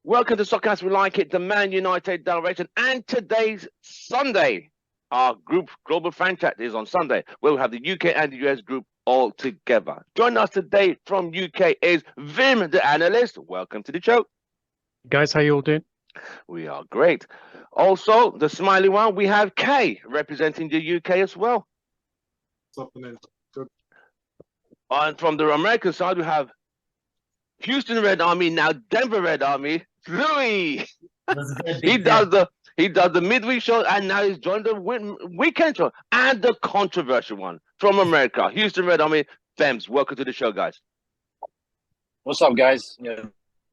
Welcome to Soccercast We Like It, the Man United direction, and today's Sunday. Our group global fan chat is on Sunday, where we have the UK and the US group all together. Joining us today from UK is Vim, the analyst. Welcome to the show. Guys, how you all doing? We are great. Also, the smiley one, we have Kay representing the UK as well. What's happening? Good. And from the American side, we have Houston Red Army, now Denver Red Army, Louis. He does the midweek show, and now he's joined the weekend show and the controversial one from America, Houston Red Army. Fems, welcome to the show, guys. What's up, guys? Yeah,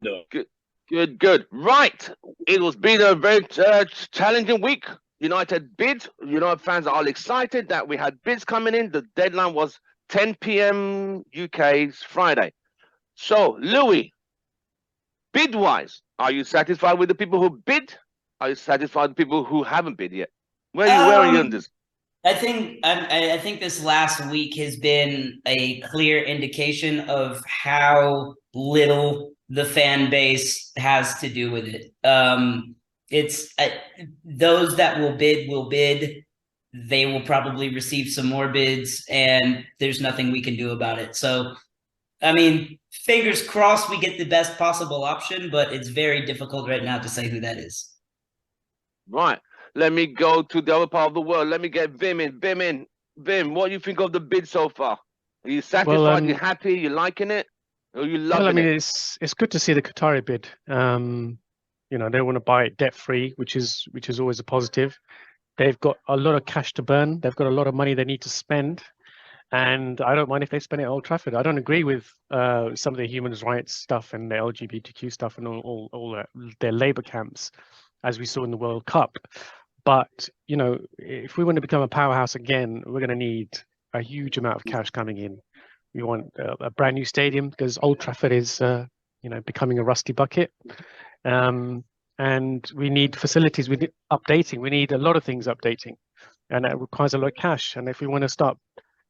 no. Good. Right, it was been a very challenging week. United bid. United fans are all excited that we had bids coming in. The deadline was 10 p.m. UK's Friday. So, Louis, bid-wise, are you satisfied with the people who bid? Are you satisfied with the people who haven't bid yet? Where are you on this? I think this last week has been a clear indication of how little the fan base has to do with it. It's those that will bid. They will probably receive some more bids, and there's nothing we can do about it. So, I mean, fingers crossed we get the best possible option, but it's very difficult right now to say who that is. Right. Let me go to the other part of the world. Let me get Vim in. Vim, what do you think of the bid so far? Are you satisfied? Well, you happy? You liking it? Or you loving well, I mean, it? it's good to see the Qatari bid. They want to buy it debt-free, which is always a positive. They've got a lot of cash to burn. They've got a lot of money they need to spend. And I don't mind if they spend it at Old Trafford. I don't agree with some of the human rights stuff and the LGBTQ stuff and all their Labour camps, as we saw in the World Cup. But, if we want to become a powerhouse again, we're going to need a huge amount of cash coming in. We want a brand new stadium because Old Trafford is, becoming a rusty bucket. And we need facilities. We need updating. We need a lot of things updating. And that requires a lot of cash. And if we want to start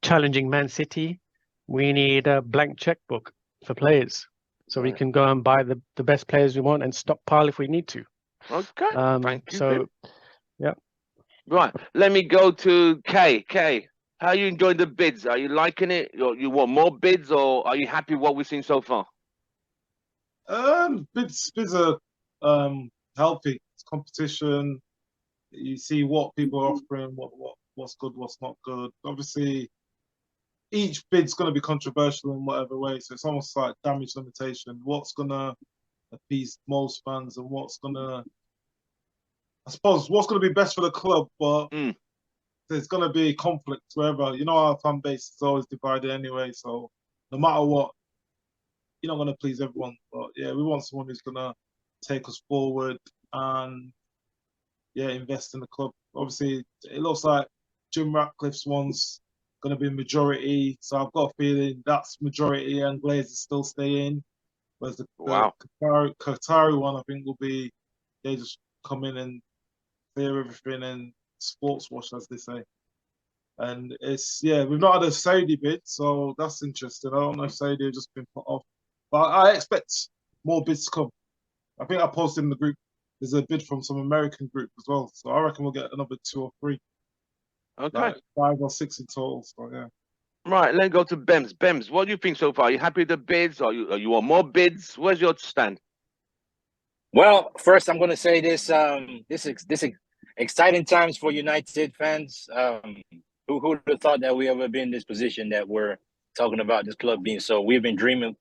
challenging Man City, we need a blank checkbook for players. So we can go and buy the best players we want and stockpile if we need to. Okay. Thank you. So, yeah. Right. Let me go to Kay. Kay, how are you enjoying the bids? Are you liking it? You want more bids, or are you happy with what we've seen so far? Bids are healthy. It's competition. You see what people are offering, what's good, what's not good. Obviously, each bid's going to be controversial in whatever way. So it's almost like damage limitation. What's going to appease most fans and what's going to be best for the club, but there's going to be conflict wherever. Our fan base is always divided anyway. So no matter what, you're not going to please everyone. But yeah, we want someone who's going to take us forward and invest in the club. Obviously, it looks like Jim Ratcliffe's one's going to be majority, so I've got a feeling that's majority and Glaze is still staying. Whereas the Qatari one, I think, will be they just come in and clear everything and sports wash, as they say. And we've not had a Saudi bid, so that's interesting. I don't know if Saudi have just been put off, but I expect more bids to come. I think I posted in the group. There's a bid from some American group as well, so I reckon we'll get another 2 or 3. Okay. Like 5 or 6 in total. So yeah. Right. Let's go to Bems. Bems, what do you think so far? Are you happy with the bids? Or you want more bids? Where's your stand? Well, first I'm going to say this. This exciting times for United fans. Who would have thought that we ever been in this position that we're talking about this club being so? We've been dreaming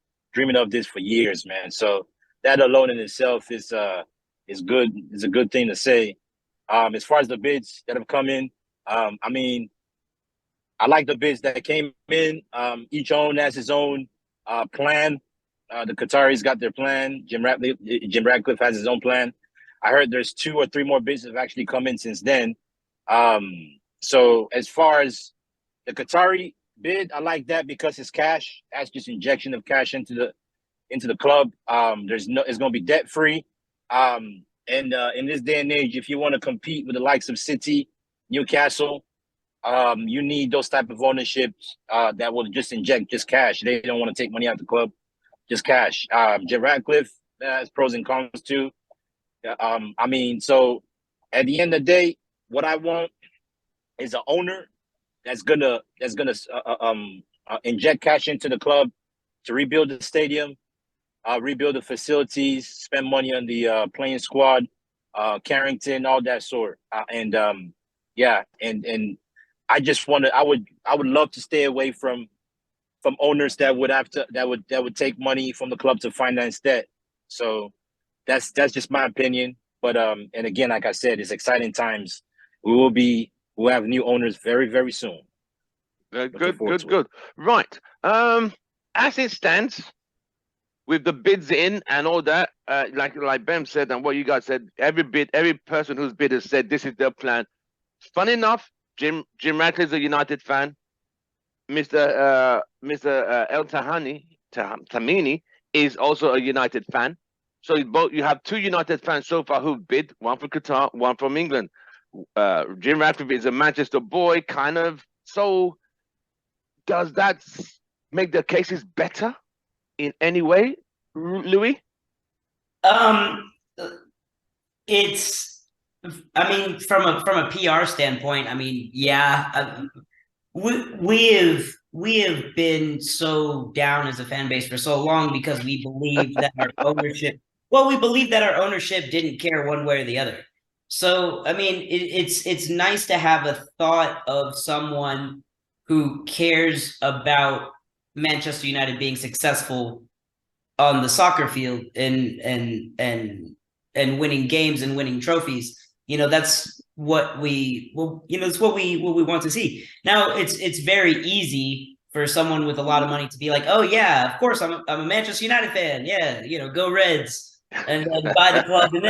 of this for years, man. So that alone in itself is good. It's a good thing to say. As far as the bids that have come in, I mean, I like the bids that came in. Each owner has his own plan. The Qataris got their plan. Jim Ratcliffe has his own plan. I heard there's 2 or 3 more bids that have actually come in since then. So as far as the Qatari bid, I like that because it's cash. That's just injection of cash into the club. It's going to be debt free. And in this day and age, if you want to compete with the likes of City, Newcastle, you need those type of ownerships that will just inject just cash. They don't want to take money out of the club, just cash. Jim Ratcliffe, has pros and cons too. I mean, so at the end of the day, what I want is an owner that's gonna inject cash into the club to rebuild the stadium, rebuild the facilities, spend money on the playing squad, Carrington, all that sort. And I just I would love to stay away from owners that would take money from the club to finance debt. So that's just my opinion. But and again, like I said, it's exciting times. We'll have new owners very, very soon. Good. Right. As it stands, with the bids in and all that, like Ben said and what you guys said, every person who's bid has said this is their plan. Fun enough, Jim Ratcliffe's a United fan. Mr. El Tamini is also a United fan. So you have two United fans so far who bid, one from Qatar, one from England. Jim Ratcliffe is a Manchester boy, kind of. So does that make the cases better in any way, Louis? It's, I mean, from a PR standpoint, I mean, yeah, we have been so down as a fan base for so long because we believe that our ownership, didn't care one way or the other. So, I mean, it's nice to have a thought of someone who cares about Manchester United being successful on the soccer field and winning games and winning trophies. You know, that's what it's what we want to see. Now, it's very easy for someone with a lot of money to be like, oh yeah, of course I'm a Manchester United fan. Yeah, you know, go Reds, and then buy the club and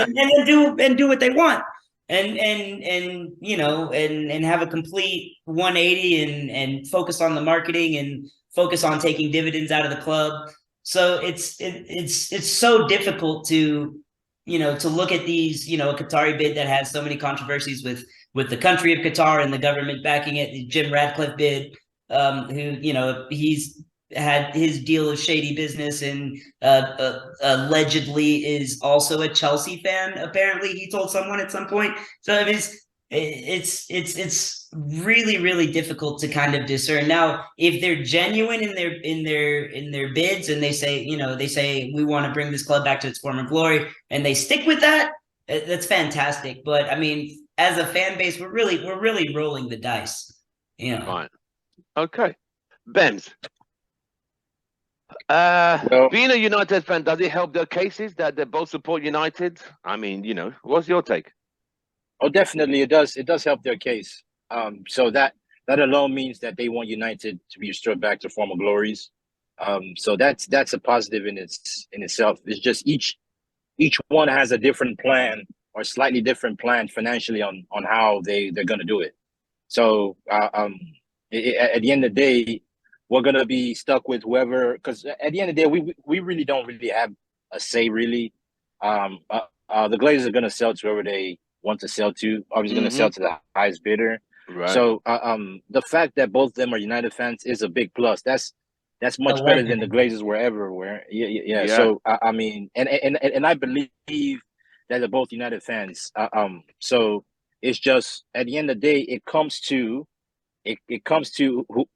then do what they want. And you know, and have a complete 180 and focus on the marketing and focus on taking dividends out of the club. So it's so difficult to, you know, to look at these, you know, a Qatari bid that has so many controversies with the country of Qatar and the government backing it, the Jim Ratcliffe bid, who, you know, he's had his deal of shady business and allegedly is also a Chelsea fan. Apparently, he told someone at some point. So I mean, it's really, really difficult to kind of discern. Now, if they're genuine in their bids and they say we want to bring this club back to its former glory and they stick with that, that's fantastic. But I mean, as a fan base, we're really rolling the dice. You know. Right. Okay. Benz. Being a United fan, does it help their cases that they both support United? I mean, you know, what's your take? Oh, definitely it does. It does help their case. So that alone means that they want United to be restored back to former glories. So that's a positive in itself. It's just each one has a different plan or slightly different plan financially on how they're going to do it. So at the end of the day, we're going to be stuck with whoever, because at the end of the day, we really don't really have a say, really. The Glazers are going to sell to whoever they want to sell to. Obviously going to sell to the highest bidder. Right. So the fact that both of them are United fans is a big plus. That's much better than the Glazers were everywhere. Yeah. So I mean, and I believe that they're both United fans. So it's just at the end of the day, it comes to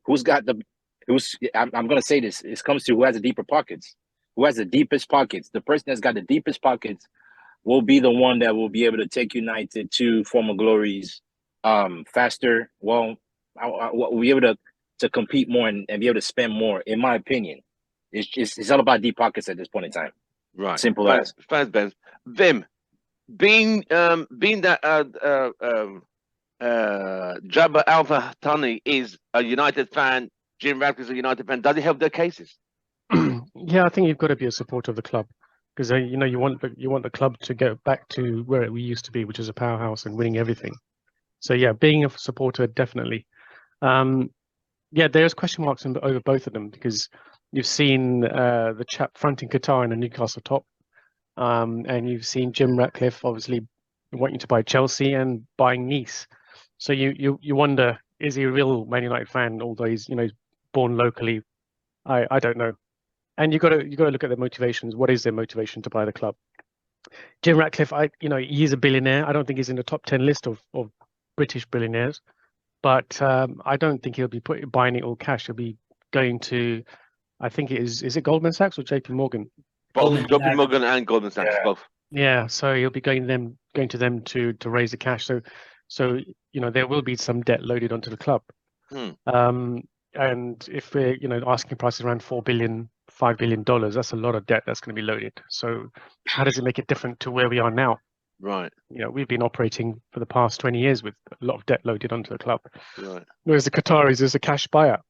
who's got the I'm going to say this. It comes to who has the deeper pockets, who has the deepest pockets. The person that's got the deepest pockets will be the one that will be able to take United to former glories faster. Well, we'll be able to compete more and be able to spend more. In my opinion, it's all about deep pockets at this point in time. Right. Simple as. Thanks, Ben. Vim, being that Jabba Alpha Tani is a United fan, Jim Ratcliffe is a United fan, does it help their cases? Yeah, I think you've got to be a supporter of the club because you know you want the club to get back to where we used to be, which is a powerhouse and winning everything. So yeah, being a supporter definitely. Yeah, there's question marks over both of them because you've seen the chap fronting Qatar in a Newcastle top, and you've seen Jim Ratcliffe obviously wanting to buy Chelsea and buying Nice. So you wonder, is he a real Man United fan? Although he's born locally, I don't know. And you got to look at their motivations. What is their motivation to buy the club? Jim Ratcliffe, he's a billionaire. I don't think he's in the top 10 list of British billionaires, but I don't think he'll be buying it all cash. He'll be going to, I think is it Goldman Sachs or JP Morgan? Both JP Morgan and Goldman Sachs, both. Yeah, so he'll be going to them to raise the cash. So there will be some debt loaded onto the club. And if we're asking prices around $4 billion, $5 billion, that's a lot of debt that's going to be loaded. So how does it make it different to where we are now? Right. We've been operating for the past 20 years with a lot of debt loaded onto the club. Right. Whereas the Qataris is a cash buyout.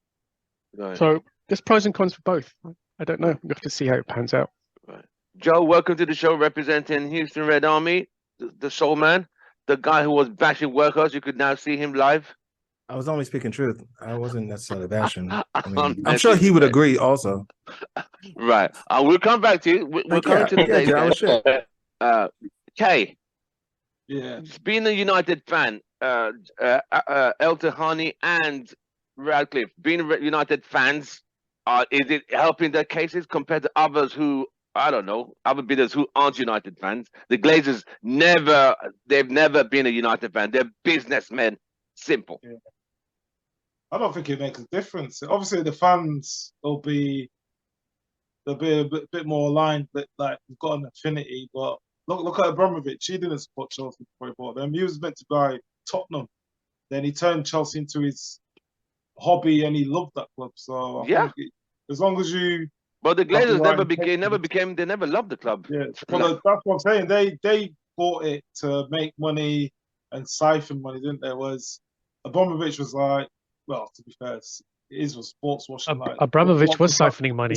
Right. So there's pros and cons for both. I don't know. We have to see how it pans out. Right. Joe, welcome to the show, representing Houston Red Army, the soul man, the guy who was bashing workers. You could now see him live. I was only speaking truth. I wasn't necessarily bashing. I'm sure he would agree also. Right. We'll come back to you. We'll come to the day. Kay. Yeah. Being a United fan, El Tahani and Radcliffe, being United fans, is it helping their cases compared to others who, I don't know, other bidders who aren't United fans? The Glazers they've never been a United fan. They're businessmen. Simple. Yeah. I don't think it makes a difference. Obviously, the fans will be a bit more aligned, but like we've got an affinity. But look at Abramovich. He didn't support Chelsea before he bought them. He was meant to buy Tottenham. Then he turned Chelsea into his hobby, and he loved that club. So I think as long as you. But the Glazers they never loved the club. Yeah, well, that's what I'm saying. They bought it to make money and siphon money, didn't they? Whereas Abramovich was like, well, to be fair, his was sports washing. Abramovich was siphoning money.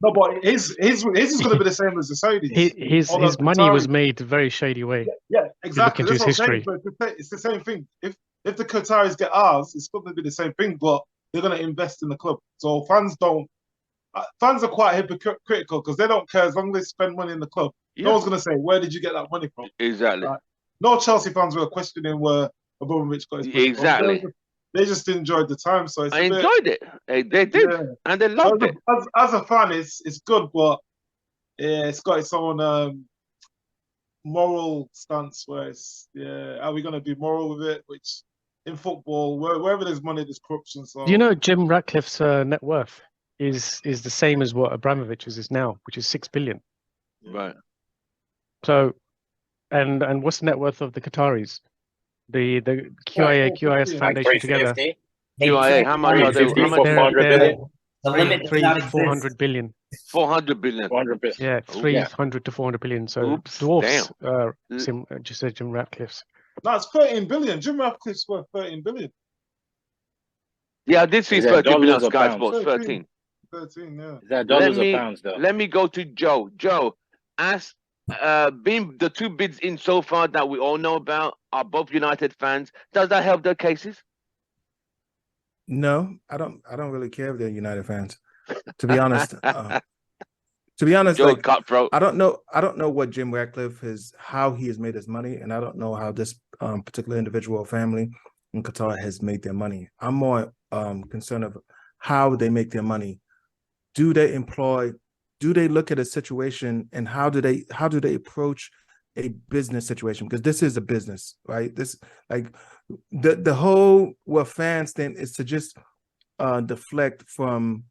No, but his is going to be the same as the Saudis. His money was made a very shady way. Yeah, exactly. That's his history. But it's the same thing. If the Qataris get ours, it's going to be the same thing. But they're going to invest in the club. So fans are quite hypocritical because they don't care as long as they spend money in the club. Yeah. No one's going to say, where did you get that money from? Exactly. No Chelsea fans were questioning where Abramovich got his money from. Exactly. They just enjoyed the time. So I enjoyed it. They did. Yeah. And they loved it. As a fan, it's good, but yeah, it's got its own moral stance where it's, are we going to be moral with it? Which in football, wherever there's money, there's corruption. So Jim Ratcliffe's net worth is the same as what Abramovich's is now, which is $6 billion. Right. So, and what's the net worth of the Qataris? The QIS Foundation together. QIA, how much are they? The limit does not exist. 400 billion. 400 billion. 400 billion. Yeah, 300 to 400 billion. So dwarfs just said Jim Ratcliffe's. No, it's 13 billion. Jim Ratcliffe's worth 13 billion. Yeah, I did see 13 billion on Sky Sports. 13. 13, yeah. Is that dollars or pounds, though? Let me go to Joe. Joe, as being the two bids in so far that we all know about are both United fans, does that help their cases? No, I don't really care if they're United fans. To be honest, Joe, like, cutthroat. I don't know what Jim Ratcliffe how he has made his money, and I don't know how this particular individual or family in Qatar has made their money. I'm more concerned of how they make their money. Do they look at a situation, and how do they approach a business situation? Because this is a business, right? This, like, the whole fans thing is to just deflect from,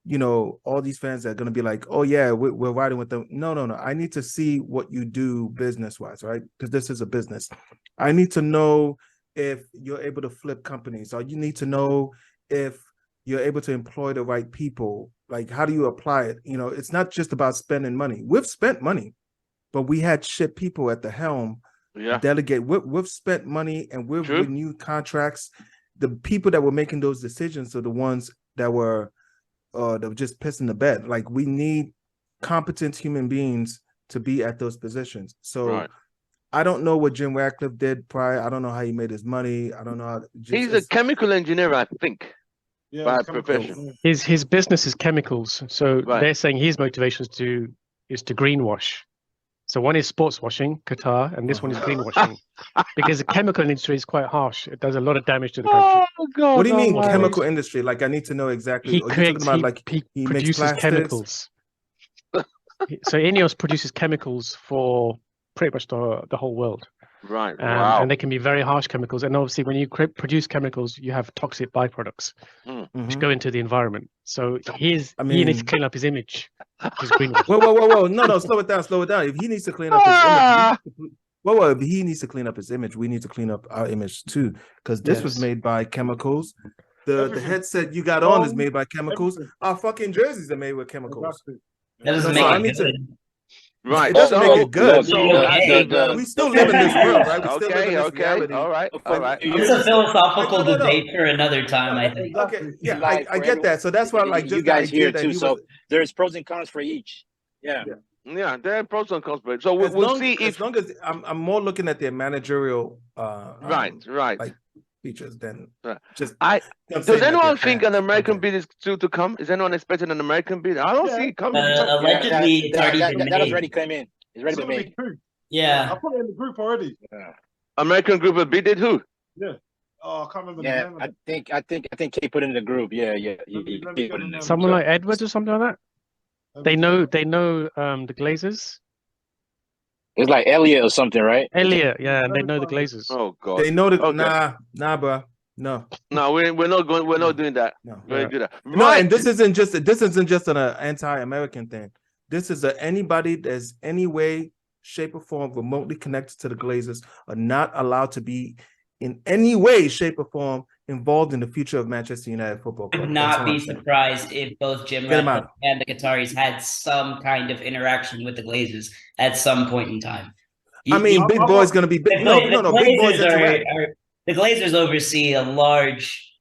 all these fans that are going to be like, oh yeah, we're riding with them. No. I need to see what you do business wise, right? Because this is a business. I need to know if you're able to flip companies, or you need to know if you're able to employ the right people. Like, how do you apply it? It's not just about spending money. We've spent money, but we had shit people at the helm. Yeah. Delegate. We've spent money, and we've renewed contracts. The people that were making those decisions are the ones that were just pissing the bed. Like, we need competent human beings to be at those positions. So I don't know what Jim Ratcliffe did prior. I don't know how he made his money. I don't know how. He's a chemical engineer, I think. Yeah, by profession. His business is chemicals, so they're saying his motivation is to greenwash. So one is sports washing, Qatar, and this one is greenwashing. Because the chemical industry is quite harsh. It does a lot of damage to the country. Oh God! What do you mean no way. chemical industry? Like I need to know exactly. He Are you creates, talking about like he he makes produces plastics? chemicals. So Ineos produces chemicals for pretty much the whole world. Right. Wow. And they can be very harsh chemicals. And obviously, when you produce chemicals, you have toxic byproducts which go into the environment. So he needs to clean up his image. His greenwash. Whoa. No, slow it down. If he needs to clean up his image, if he needs to clean up his image, we need to clean up our image too. Because this was made by chemicals. The headset you got on is made by chemicals. Our fucking jerseys are made with chemicals. That doesn't make it good. Right. It doesn't make it good. So, we still live in this world, right? We still live in this okay. reality. All right. It's a philosophical debate for another time, I think. Okay, yeah, I get that. So that's why, like, just you guys the idea here that too. he So was, there's pros and cons for each. Yeah, there are pros and cons. So we'll see if as long as I'm more looking at their managerial right. like features than just. Does anyone think an American bid is still to come? Is anyone expecting an American bid? I don't see it coming. Allegedly, it's already been made. That has already come in. It's already been made. Yeah. I put it in the group already. Yeah. American group of bidded who? Yeah. Oh, I can't remember the Yeah, name. I think Kate put it in the group. Yeah. Someone like Edwards or something like that. They know the Glazers. It's like Elliot or something, right? Elliot, yeah, and they know the Glazers. Oh God. They know the nah, bro. No, we're not going. We're not doing that. No, we're not doing that. No, Right. and this isn't just an anti-American thing. This is anybody that's any way, shape, or form remotely connected to the Glazers are not allowed to be in any way, shape, or form involved in the future of Manchester United Football Club. I would not be surprised if both Jim Ratcliffe and the Qataris had some kind of interaction with the Glazers at some point in time. Big Boy's going to be big. No, Big Boy's the Glazers oversee a large,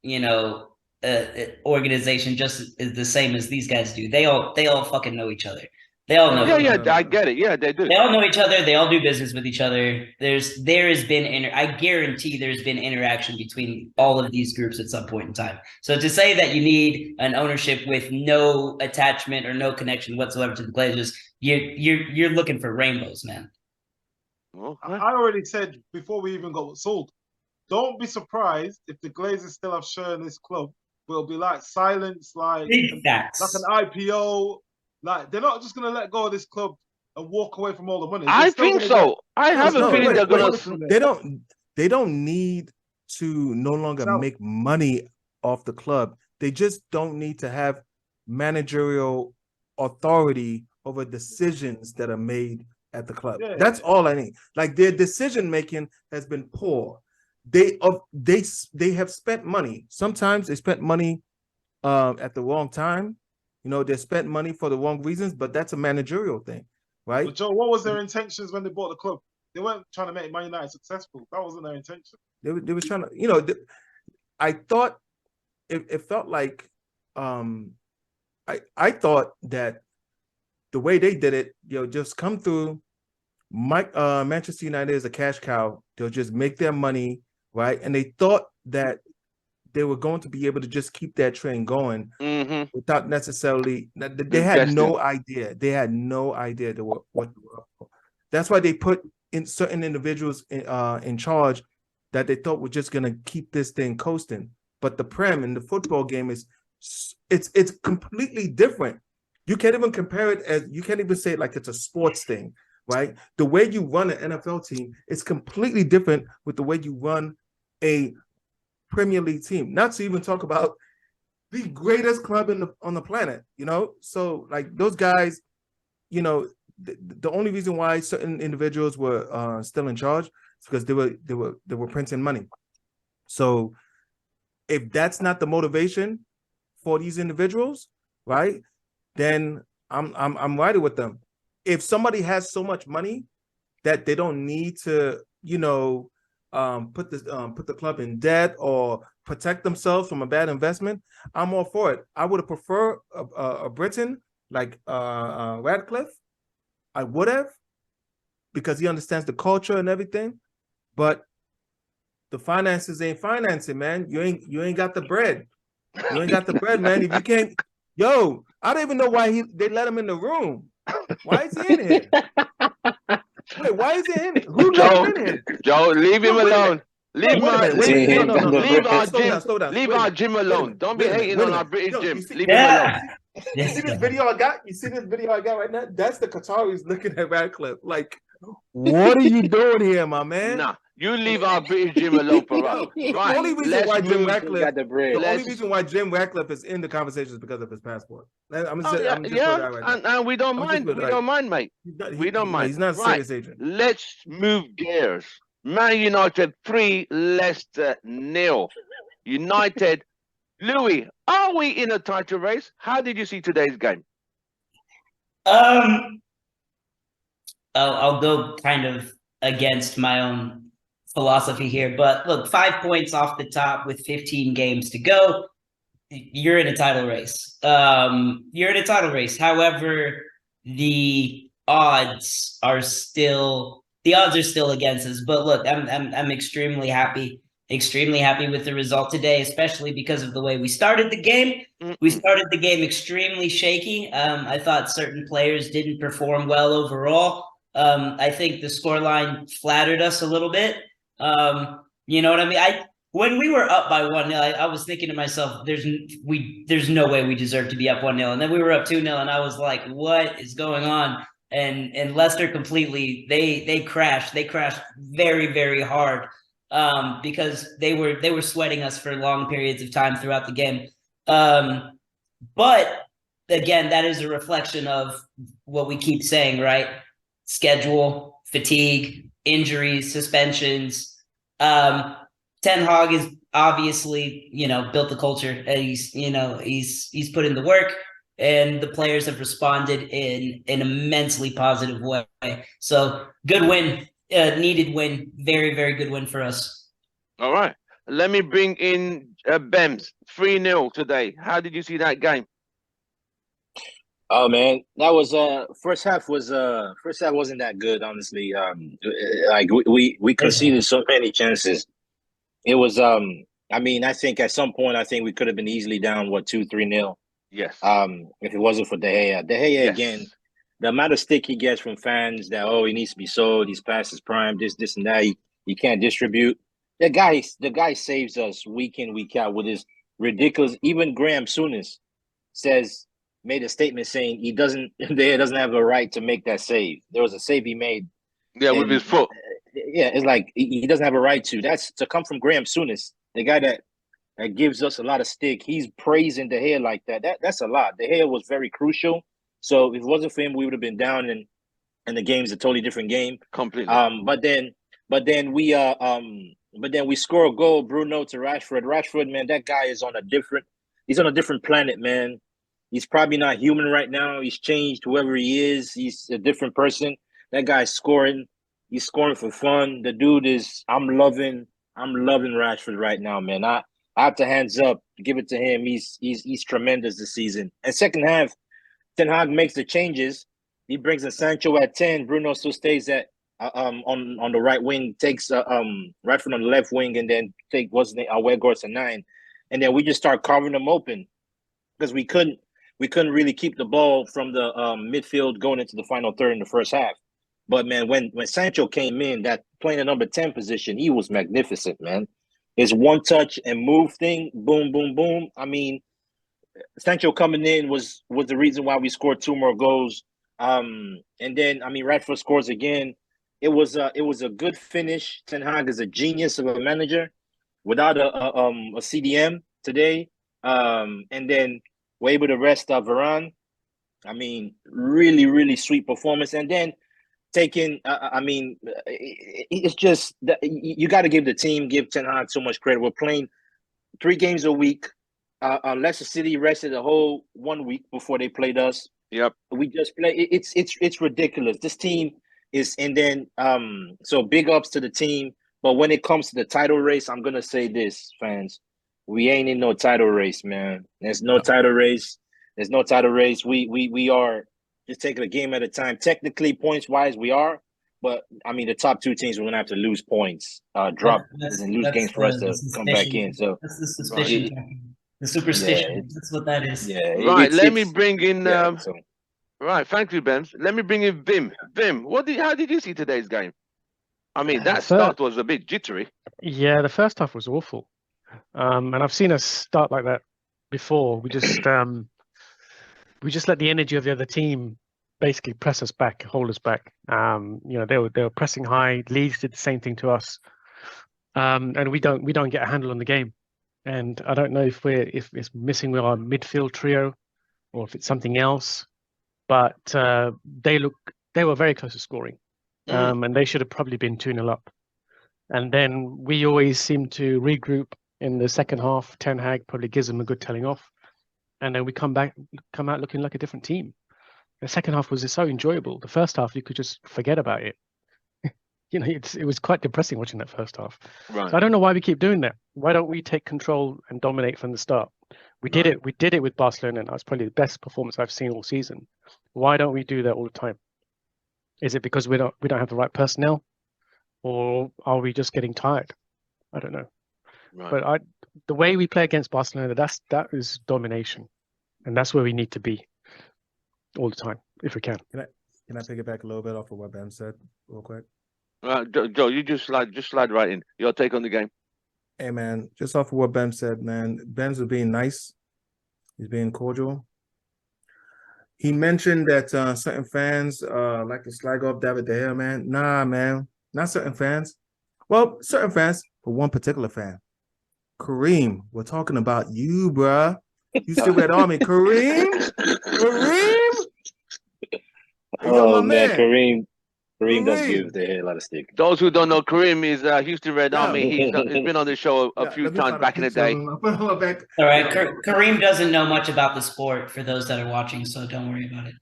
organization just the same as these guys do. They all fucking know each other. They all know. I get it. Yeah, they do. They all know each other. They all do business with each other. There has been I guarantee there's been interaction between all of these groups at some point in time. So to say that you need an ownership with no attachment or no connection whatsoever to the Glazers, you're looking for rainbows, man. I already said before we even got sold, don't be surprised if the Glazers still have share in this club. Will be like silence, like an IPO. Like they're not just gonna let go of this club and walk away from all the money. I think so. I have a feeling they're gonna. They don't need to no longer make money off the club. They just don't need to have managerial authority over decisions that are made at the club. That's all I need. Like their decision making has been poor. They have spent money. Sometimes they spent money at the wrong time. They spent money for the wrong reasons, but that's a managerial thing, right? But Joe, what was their intentions when they bought the club? They weren't trying to make Man United successful. That wasn't their intention. They were trying to, I thought it felt like, I thought that the way they did it, just come through. Manchester United is a cash cow. They'll just make their money, right? And they thought that they were going to be able to just keep that train going without necessarily. They had no idea. They had no idea what. That's why they put in certain individuals in charge that they thought were just going to keep this thing coasting. But the Prem in the football game it's completely different. You can't even compare it you can't even say it like it's a sports thing, right? The way you run an NFL team is completely different with the way you run a Premier League team, not to even talk about the greatest club on the planet, So like those guys, the only reason why certain individuals were still in charge is because they were printing money. So if that's not the motivation for these individuals, right, then I'm riding with them. If somebody has so much money that they don't need to, put the club in debt or protect themselves from a bad investment, I'm all for it. I would have preferred a Briton like Ratcliffe. I would have, because he understands the culture and everything. But the finances ain't financing, man. You ain't got the bread. You ain't got the bread, man. If you can't, I don't even know why they let him in the room. Why is he in here? Wait, why is it in? Who Joe, let him in here? Joe, leave him No, wait a alone. Leave Wait a my, minute. Wait a minute. Team No, no, no, no. leave no. our Slow gym, down. Slow down. leave Wait a our minute. gym Wait a alone. minute. Don't be Wait a minute. hating Wait a on our minute. British Yo, gym. you see, Leave him alone. you see this video I got? You see this video I got right now? That's the Qataris looking at Radcliffe. Like, what are you doing here, my man? Nah, you leave our British gym alone for us. The Right, only reason let's why Jim move. Ratcliffe, got the bread. the only Let's- reason why Jim Ratcliffe is in the conversation is because of his passport. I'm just, Oh, I'm just yeah, putting that right now. and we don't I'm just mind. putting We it don't mind, mate. We don't mind. He's not a Right. serious agent. Let's move gears. Man United 3, Leicester 0. United, Louis, are we in a title race? How did you see today's game? I'll go kind of against my own philosophy here, but look, 5 points off the top with 15 games to go. You're in a title race. You're in a title race. However, the odds are still against us. But look, I'm extremely happy with the result today, especially because of the way we started the game. We started the game extremely shaky. I thought certain players didn't perform well overall. I think the scoreline flattered us a little bit. You know what I mean? When we were up by 1-0, I was thinking to myself, there's no way we deserve to be up 1-0. And then we were up 2-0, and I was like, what is going on? And Leicester completely, they crashed. They crashed very, very hard because they were sweating us for long periods of time throughout the game. But again, that is a reflection of what we keep saying, right? Schedule, fatigue, injuries, suspensions. Ten Hag is obviously, built the culture, and he's put in the work, and the players have responded in an immensely positive way. So good win, needed win, very, very good win for us. All right. Let me bring in Bems, 3-0 today. How did you see that game? Oh man, that was first half wasn't that good, honestly. Like we conceded so many chances. It was I mean, I think at some point we could have been easily down 2-3-0. Yes. If it wasn't for De Gea. De Gea Yes. again, the amount of stick he gets from fans that he needs to be sold, he's past his prime, this and that, he can't distribute. The guy saves us week in, week out with his ridiculous. Even Graham Souness made a statement saying De Gea doesn't have a right to make that save. There was a save he made. Yeah, with his foot. Yeah, it's like he doesn't have a right to. That's to come from Graham Souness, the guy that gives us a lot of stick. He's praising De Gea like that. That's a lot. De Gea was very crucial. So if it wasn't for him, we would have been down, and the game's a totally different game. Completely. But then we score a goal, Bruno to Rashford. Rashford, man, that guy is he's on a different planet, man. He's probably not human right now. He's changed whoever he is. He's a different person. That guy's scoring. He's scoring for fun. The dude is. I'm loving Rashford right now, man. I have to hands up, give it to him. He's tremendous this season. And second half, Ten Hag makes the changes. He brings in Sancho at 10. Bruno still stays at on the right wing. Takes Rashford on the left wing, and then Weghorst at 9. And then we just start carving them open because we couldn't really keep the ball from the midfield going into the final third in the first half. But man, when Sancho came in, that playing the number 10 position, he was magnificent, man. His one touch and move thing, boom, boom, boom. I mean, Sancho coming in was the reason why we scored 2 more goals. And then Rashford scores again. It was a good finish. Ten Hag is a genius of a manager without a CDM today. And then we're able to rest Varane. I mean, really, really sweet performance. And then taking, it's just that you got to give Ten Hag so much credit. We're playing 3 games a week. Leicester City rested a whole 1 week before they played us. Yep. We just play. It's ridiculous. This team is, and then so big ups to the team. But when it comes to the title race, I'm gonna say this, fans, we ain't in no title race, man. There's no title race. There's no title race. We are just taking a game at a time. Technically, points wise, we are. But the top 2 teams, we're gonna have to lose points, drop and lose games for us to come back in. So that's the suspicion. The superstition. That's what that is. Yeah. Right. Let me bring in. Right, thank you, Ben. Let me bring in Vim. Vim, how did you see today's game? I mean, that start was a bit jittery. Yeah, the first half was awful. And I've seen us start like that before. We just let the energy of the other team basically press us back, hold us back. You know, they were pressing high. Leeds did the same thing to us. And we don't get a handle on the game. And I don't know if it's missing with our midfield trio or if it's something else. But they were very close to scoring. And they should have probably been 2-0 up. And then we always seem to regroup in the second half. Ten Hag probably gives them a good telling off. And then we come out looking like a different team. The second half was so enjoyable. The first half, you could just forget about it. You know, it was quite depressing watching that first half. Right. So I don't know why we keep doing that. Why don't we take control and dominate from the start? We did it. We did it with Barcelona, and that was probably the best performance I've seen all season. Why don't we do that all the time? Is it because we don't have the right personnel, or are we just getting tired? I don't know. Right. But the way we play against Barcelona, that is domination, and that's where we need to be all the time if we can. Can I pick it back a little bit off of what Ben said, real quick? Joe, you just slide right in. Your take on the game. Hey man, just off of what Ben said, man. Ben's was being nice. He's being cordial. He mentioned that certain fans like to slag off David De Gea, man. Nah, man, not certain fans. Well, certain fans, but one particular fan. Kareem, we're talking about you, bruh. You still Red Army. Kareem? Oh, man, Kareem does give the head a lot of stick. Those who don't know, Kareem is Houston Red Army. He's been on the show a few times back in the day. All right, Kareem doesn't know much about the sport for those that are watching, so don't worry about it.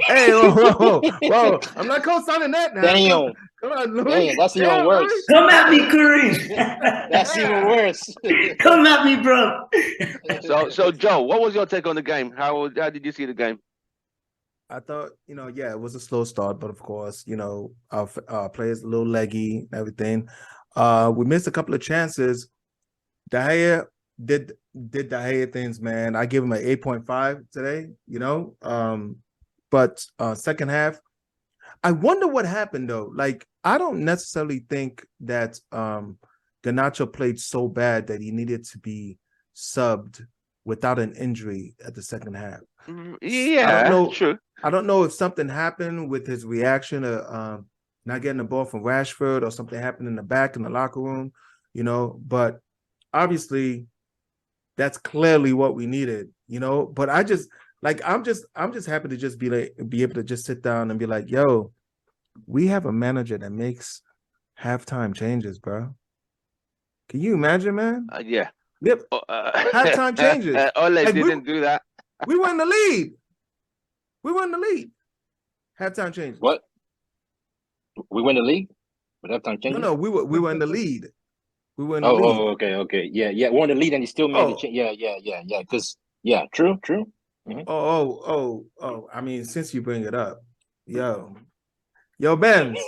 Hey, whoa. I'm not co-signing that now. Damn. Come on, Louis. Damn, that's even worse. Come at me, Kareem. That's even worse. Come at me, bro. So Joe, what was your take on the game? How did you see the game? I thought, yeah, it was a slow start, but of course, our players a little leggy and everything. We missed a couple of chances. De Gea did De Gea things, man. I give him an 8.5 today, but second half, I wonder what happened though. Like, I don't necessarily think that Garnacho played so bad that he needed to be subbed without an injury at the second half. Yeah, true. I don't know if something happened with his reaction to not getting the ball from Rashford, or something happened in the back in the locker room, but obviously that's clearly what we needed, but I'm just happy to just be able to just sit down and be like, yo, we have a manager that makes halftime changes, bro. Can you imagine, man? Yeah. Yep. Halftime changes. Ole didn't do that. We were in the lead. Halftime changes. What? We win the league? With halftime changes? No, we were in the lead. We were in the lead. Oh, okay. Yeah. We're in the lead and he still made the change. Yeah. Because, true. Mm-hmm. Oh. I mean, since you bring it up, yo, Benz.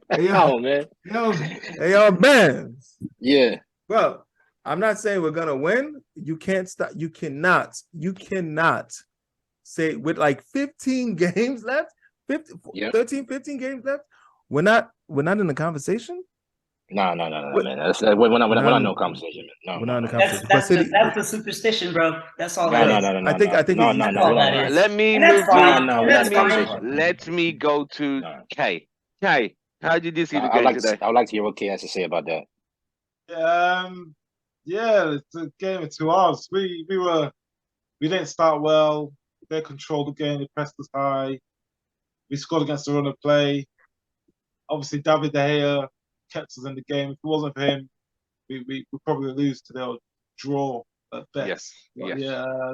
Hey, oh, man. Yo, Benz. Yeah. Bro, I'm not saying we're gonna win. You can't stop. You cannot say with like 15 games left, 13, 15 games left. We're not in the conversation. No, man. We're not no conversation, man. We're not in the conversation. That's the superstition, bro. That's all that is. I think no. Let me move. Let me go to Kay. Kay, how did you see the game today? I would like to hear what Kay has to say about that. Yeah, it's a game of 2 hours. We didn't start well. They controlled the game. They pressed us high. We scored against the run of play. Obviously, David De Gea kept us in the game. If it wasn't for him, we probably lose today or draw at best. Yes. Yeah,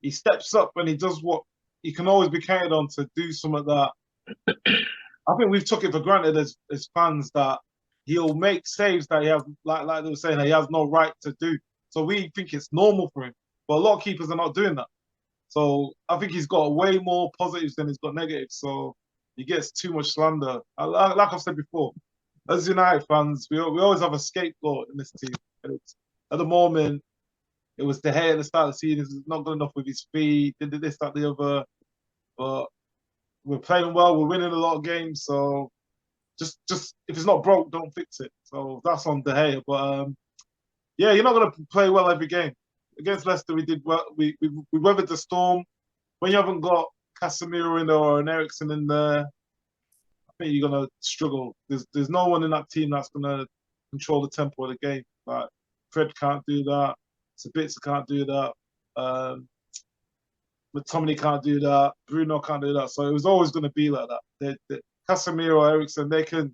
he steps up and he does what he can always be counted on to do some of that. I think we've took it for granted as fans that he'll make saves that he has, like they were saying, he has no right to do. So we think it's normal for him. But a lot of keepers are not doing that. So I think he's got way more positives than he's got negatives. So he gets too much slander. Like I've said before, as United fans, we always have a scapegoat in this team. At the moment, it was De Gea at the start of the season. He's not good enough with his feet. Did this, that, the other. But we're playing well. We're winning a lot of games. So just if it's not broke, don't fix it. So that's on De Gea. But yeah, you're not going to play well every game. Against Leicester, we did well. We weathered the storm. When you haven't got Casemiro in there or an Eriksen in there, I think you're going to struggle. There's no one in that team that's going to control the tempo of the game. Like Fred can't do that. Sabitzer can't do that. McTominay can't do that. Bruno can't do that. So it was always going to be like that. Casemiro, Eriksen, they can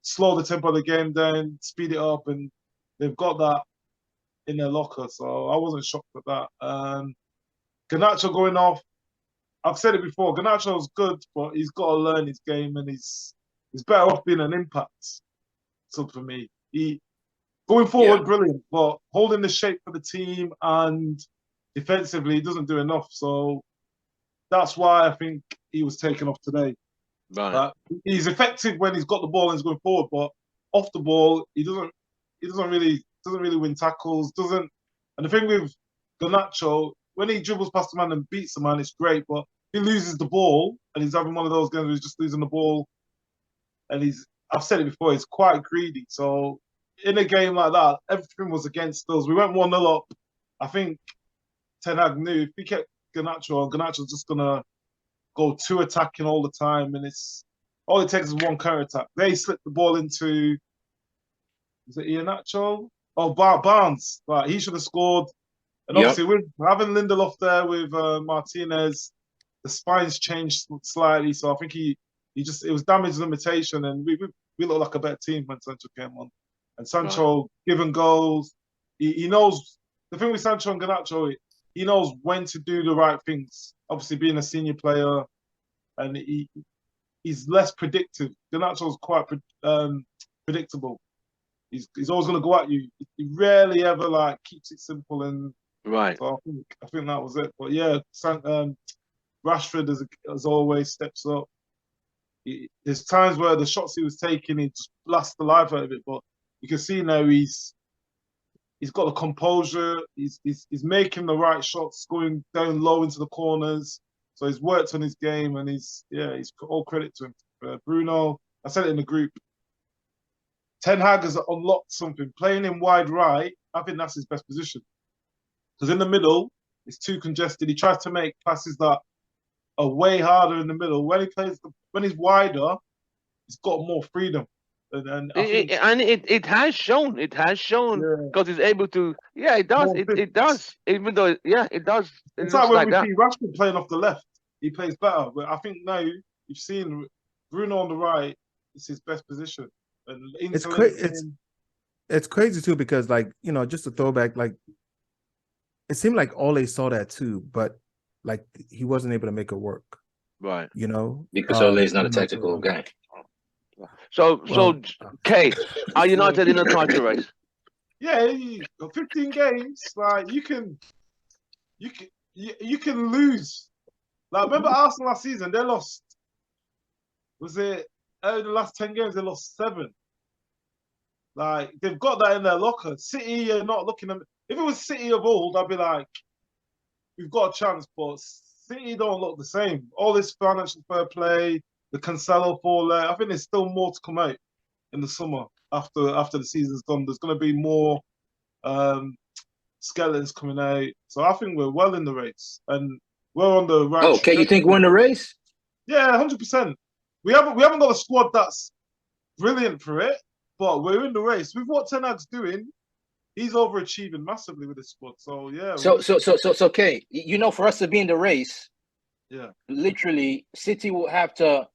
slow the tempo of the game down, speed it up, and they've got that in their locker. So I wasn't shocked at that. Garnacho going off. I've said it before. Garnacho's good, but he's got to learn his game, and he's better off being an impact sub for me. Going forward, brilliant, but holding the shape for the team and defensively, he doesn't do enough. So that's why I think he was taken off today. Right. He's effective when he's got the ball and he's going forward, but off the ball, he doesn't really win tackles. And the thing with Garnacho, when he dribbles past the man and beats the man, it's great. But if he loses the ball and he's having one of those games where he's just losing the ball, and I've said it before, he's quite greedy. So in a game like that, everything was against us. We went 1-0 up. I think Ten Hag knew if he kept Garnacho, Garnacho's just gonna go two attacking all the time, and all it takes is one counter attack. They slipped the ball into, is it Iheanacho? Oh, Barnes. Right, he should have scored. And obviously, with having Lindelof there with Martinez, the spine's changed slightly. So I think it was damage limitation, and we look like a better team when Sancho came on. And Sancho giving goals. He knows the thing with Sancho and Garnacho. He knows when to do the right things. Obviously, being a senior player, and he's less predictive. Garnacho's quite predictable. He's always going to go at you. He rarely ever keeps it simple, and right. So I think that was it. But yeah, Rashford as always steps up. There's times where the shots he was taking, he just blasts the life out of it. But you can see now he's got the composure. He's making the right shots, going down low into the corners. So he's worked on his game, and he's all credit to him. Bruno, I said it in the group. Ten Hag has unlocked something. Playing in wide right, I think that's his best position. Because in the middle, it's too congested. He tries to make passes that are way harder in the middle. When he's wider, he's got more freedom. And it has shown. It has shown because he's able to. Yeah, it does. It does. Even though, it does. It's like when we see Rashford playing off the left, he plays better. But I think now you've seen Bruno on the right. It's his best position. And it's crazy too because just a throwback. It seemed like Ole saw that too, but he wasn't able to make it work. Right. Because Ole is not a tactical guy. So Kay, are United in a title race? Yeah, 15 games. You can lose. Remember Arsenal last season? They lost. Was it the last 10 games? They lost 7. They've got that in their locker. City, you're not looking at. If it was City of old, I'd be like, we've got a chance. But City don't look the same. All this financial fair play. The Cancelo fallout. I think there's still more to come out in the summer after the season's done. There's going to be more skeletons coming out. So I think we're well in the race, and we're on the right. Oh, okay, you think we're in the race? Yeah, 100%. We haven't got a squad that's brilliant for it, but we're in the race. With what Ten Hag's doing, he's overachieving massively with this squad. So yeah. So okay, for us to be in the race, literally, City will have to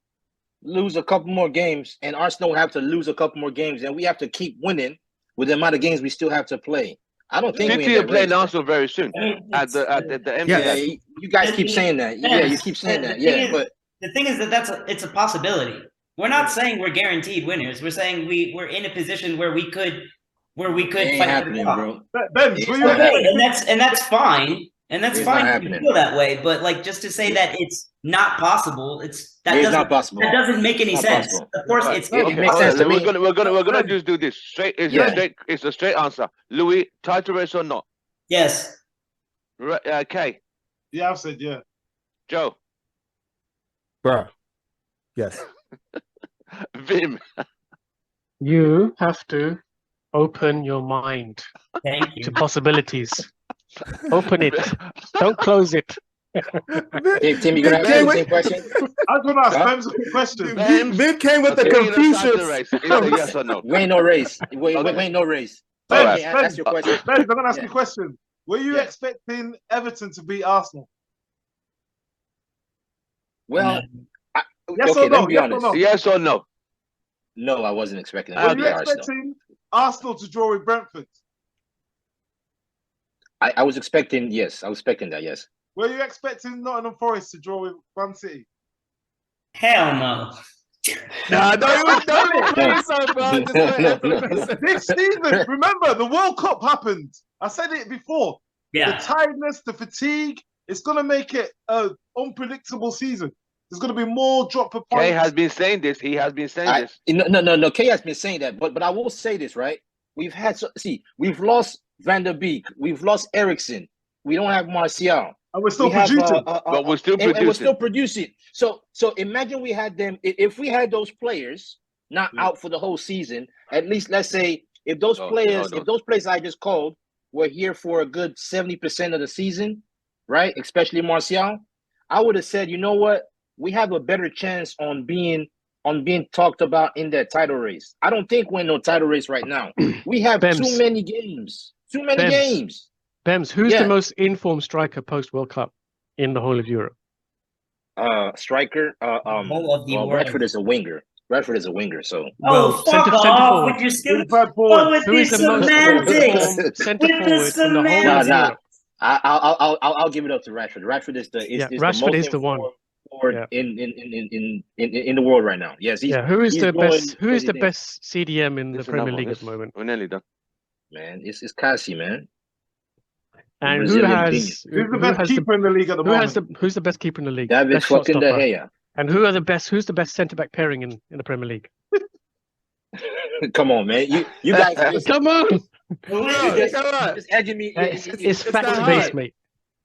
lose a couple more games, and Arsenal will have to lose a couple more games, and we have to keep winning with the amount of games we still have to play. I don't think City are playing Arsenal very soon at the end. Yeah, you guys keep saying that. Yeah, you keep saying that. Yeah, but the thing is that it's a possibility. We're not saying we're guaranteed winners. We're saying we're in a position where we could fight happening, bro. And that's fine. And that's fine to feel that way, but just to say that it's not possible, not possible. That doesn't make any sense. Possible. Of course, it makes sense to me. We're gonna just do this straight. It's a straight answer. Louis, title race or not? Yes. Kay. Yeah, I've said yeah. Joe. Bruh. Yes. Vim. You have to open your mind Thank you. to possibilities. Open it. Don't close it. Tim, you gonna ask me the same question? I was going to ask Huh? Ben's a quick question. Vin came with the Being inside the Confucius. race. It's a yes or no. We ain't no race. We ain't no race. All Ben, right. Ask your question. Ben, I'm going to ask Yeah. you a question. Were you Yeah. expecting Everton to beat Arsenal? Well, Yes okay, or no? let's be Yes honest. or no? Yes or no? No, I wasn't expecting Were that to you be Arsenal. expecting Arsenal to draw with Brentford? I was expecting, yes, I was expecting that, yes. Were you expecting Nottingham Forest to draw with Man City? Hell no. Nah, don't even play No. yourself, bro. Just No, let no, Everton- This season, remember, the World Cup happened. I said it before. Yeah. The tiredness, the fatigue, it's going to make it an unpredictable season. There's going to be more drop of points. Kay has been saying this. He has been saying this. No. Kay has been saying that, but I will say this, right? We've lost Van der Beek, we've lost Eriksson, we don't have Martial. And we're still We have, producing. But we're still and we're producing. still producing. So imagine we had them. If we had those players not out for the whole season, at least let's say if those players I just called were here for a good 70% of the season, right? Especially Martial, I would have said, you know what, we have a better chance on being talked about in that title race. I don't think we're in no title race right now. We have too many games. Bems, who's the most informed striker post World Cup in the whole of Europe? Striker. Whole of the world. Rashford is a winger. So. Oh, fuck Centre off forward. with your stupid. Inside forward. with Who is these the most semantics. informed centre With the forward in the whole of semantics. Europe? I'll give it up to Rashford. Rashford is the Rashford most is the one. forward in the world right now. Yes, Who is the best? Who is the things. best CDM in the It's Premier another League one. at the moment? We're nearly done. Man, it's Cassie, man. And Brazilian who genius. Who's the best keeper in the league at the moment? who's the best keeper in the league? David Best shot fucking De stopper. Gea. And who's the best centre back pairing in the Premier League? Come on, man. You guys just, Come on, you just edging me. it's not fact hard. based, mate.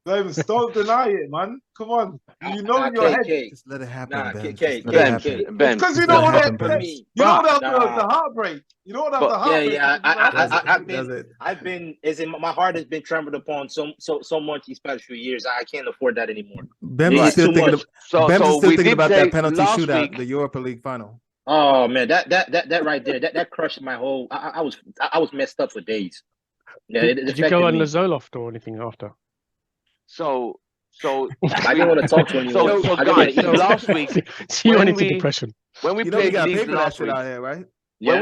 Don't deny it, man. Come on. You know in your head. Just let it happen, Nah, Ben. K, Just let it K, happen. Ben. Because you Just don't let want it to happen, you don't have Nah. the heartbreak. You don't have But- the heartbreak. My heart has been trampled upon so much these past few years. I can't afford that anymore. Ben's It's still too thinking. much. Ben's So still we thinking did about say that penalty last shootout, week. the Europa League final. Oh man, that right there, that crushed my whole. I was messed up for days. Yeah, Did you go on the Zoloft or anything after? So I didn't want to talk to anyone. So I didn't guys, want to eat. last week So you when went into we- depression. when we You know we played got Leeds paid for that last shit week, out here, right? when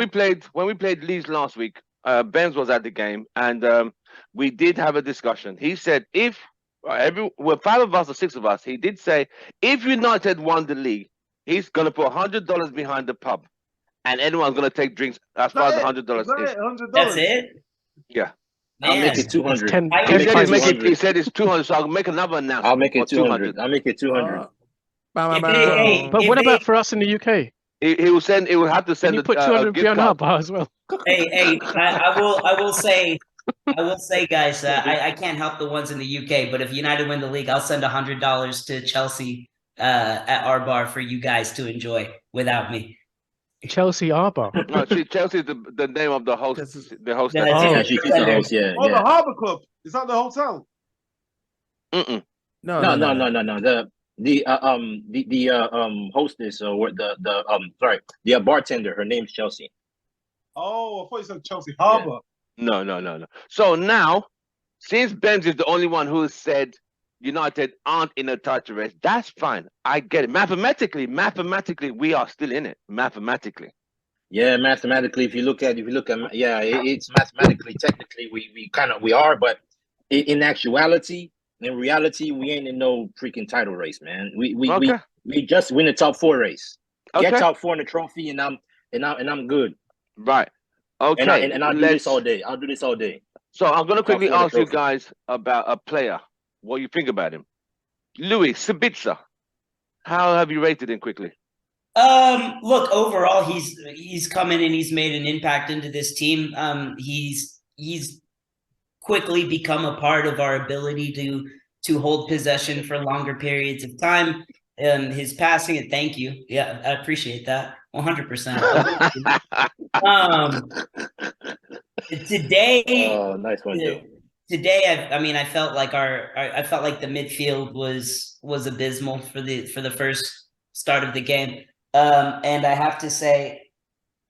we played Leeds last week, Benz was at the game, and we did have a discussion. He said if five of us or six of us, he did say if United won the league, he's gonna put $100 behind the pub, and anyone's gonna take drinks as far as $100 is. $100. That's it. Yeah. I'll make Man. it 200. He said it's 200, so I'll make another announcement. I'll make it for 200. I'll make it 200. Hey, But if what they- about for us in the UK? He will send. He will have to Can send you a, put a 200 gift behind our card. bar as well? Hey, I will say, guys, I can't help the ones in the UK, but if United win the league, I'll send $100 to Chelsea at our bar for you guys to enjoy without me. Chelsea our bar. No, Chelsea is the name of the host. The host. Yeah, Oh. Yeah, she's the host. Yeah, Oh, the yeah. Harbour Club. Is that the hotel? Mm-mm. No. The hostess or the bartender. Her name's Chelsea. Oh, I thought you said Chelsea Harbour. No. So now, since Benz is the only one who said United aren't in a title race, that's fine. I get it. Mathematically, we are still in it. Mathematically. Yeah, mathematically, if you look at it's mathematically, technically, we are, but in actuality, in reality, we ain't in no freaking title race, man. We just win the top 4 race. Okay. Get top 4 in the trophy, and I'm good. Right. Okay. And I'll do this all day. I'll do this all day. So I'm gonna quickly Top 4 ask you trophy. guys about a player. What you think about him? Louis Sabitzer. How have you rated him quickly? Look, overall, he's come in and he's made an impact into this team. He's quickly become a part of our ability to hold possession for longer periods of time. His passing, and thank you. Yeah, I appreciate that 100%. Today, oh, nice one, Joe. Today, I mean, I felt like I felt like the midfield was abysmal for the first start of the game. And I have to say,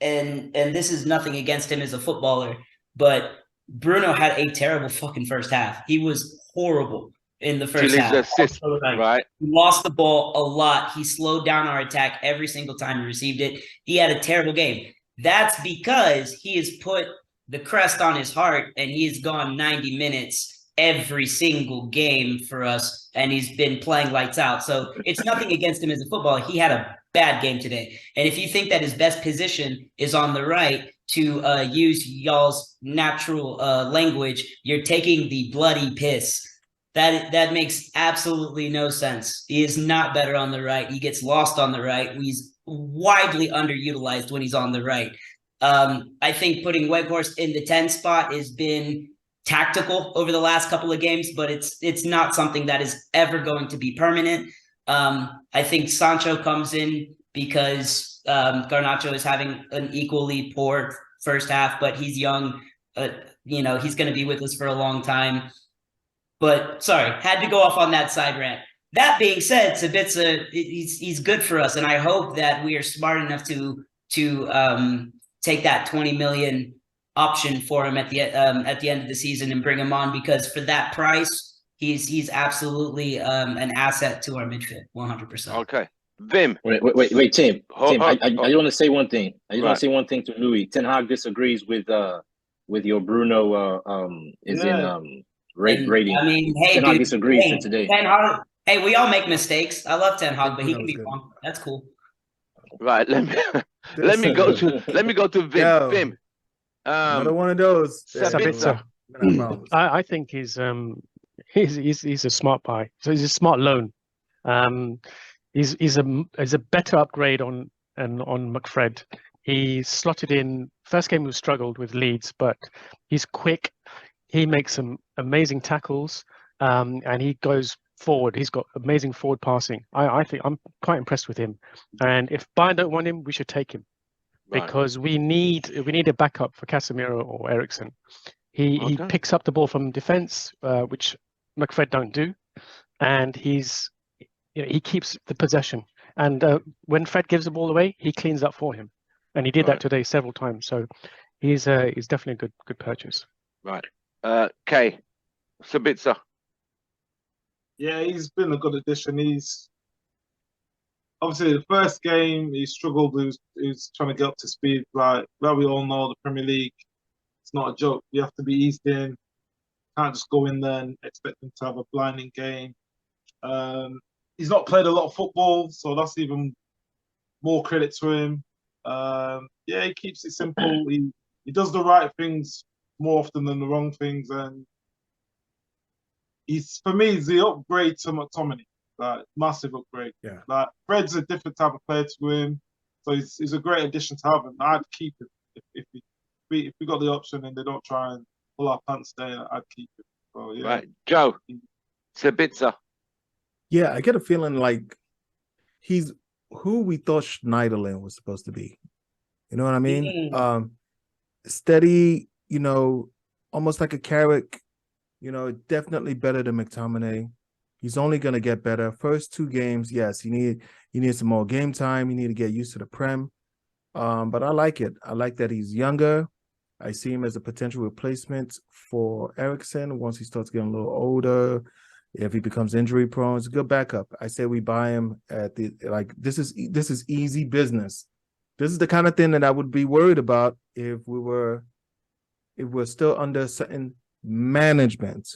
and this is nothing against him as a footballer, but Bruno had a terrible fucking first half. He was horrible in the first half. Assist, right? He lost the ball a lot. He slowed down our attack every single time he received it. He had a terrible game. That's because he has put the crest on his heart, and he's gone 90 minutes every single game for us, and he's been playing lights out. So it's nothing against him as a footballer. He had a bad game today. And if you think that his best position is on the right, to use y'all's natural language, you're taking the bloody piss. That makes absolutely no sense. He is not better on the right. He gets lost on the right. He's widely underutilized when he's on the right. I think putting Weghorst in the 10 spot has been tactical over the last couple of games, but it's not something that is ever going to be permanent. I think Sancho comes in because Garnacho is having an equally poor first half, but he's young. You know, he's going to be with us for a long time. But sorry, had to go off on that side rant. That being said, Sabitzer, he's good for us, and I hope that we are smart enough to take that 20 million option for him at the end of the season and bring him on, because for that price, he's absolutely an asset to our midfield, 100%. Okay, Vim. Wait, Tim. I want to say one thing. I just want to say one thing to Louis. Ten Hag disagrees with your Bruno rating. I mean, hey, Ten Hag disagrees for today. Ten Hag, hey, we all make mistakes. I love Ten Hag, but he can be wrong. That's cool. Right, let me go to Vim. Yo, Vim. Another one of those. Sabitzer. I think he's a smart buy. So he's a smart loan. He's a better upgrade on McFred. He slotted in. First game we struggled with Leeds, but he's quick. He makes some amazing tackles, and he goes forward. He's got amazing forward passing. I think I'm quite impressed with him. And if Bayern don't want him, we should take him, because we need a backup for Casemiro or Eriksen. He picks up the ball from defense, which McFred don't do, and he keeps the possession. And when Fred gives the ball away, he cleans up for him, and he did that today several times. So he's definitely a good purchase. Right. Kay, Sabitzer. Yeah, he's been a good addition. He's obviously the first game he struggled. He was trying to get up to speed. Like we all know, the Premier League, it's not a joke. You have to be eased in. Can't just go in there and expect him to have a blinding game. He's not played a lot of football, so that's even more credit to him. Yeah, he keeps it simple. He does the right things more often than the wrong things, and for me, he's the upgrade to McTominay, like massive upgrade. Yeah, like Fred's a different type of player to him, so he's a great addition to have, and I'd keep him if we got the option and they don't try and pull our pants down. I'd keep him. So yeah, right, Joe, Sabitzer. Yeah, I get a feeling like he's who we thought Schneiderlin was supposed to be. You know what I mean? Steady, almost like a Carrick. Definitely better than McTominay. He's only going to get better. First 2 games, yes, you need some more game time. You need to get used to the Prem. But I like it. I like that he's younger. I see him as a potential replacement for Eriksen once he starts getting a little older. If he becomes injury prone, it's a good backup. I say we buy him at this is easy business. This is the kind of thing that I would be worried about if we're still under certain management,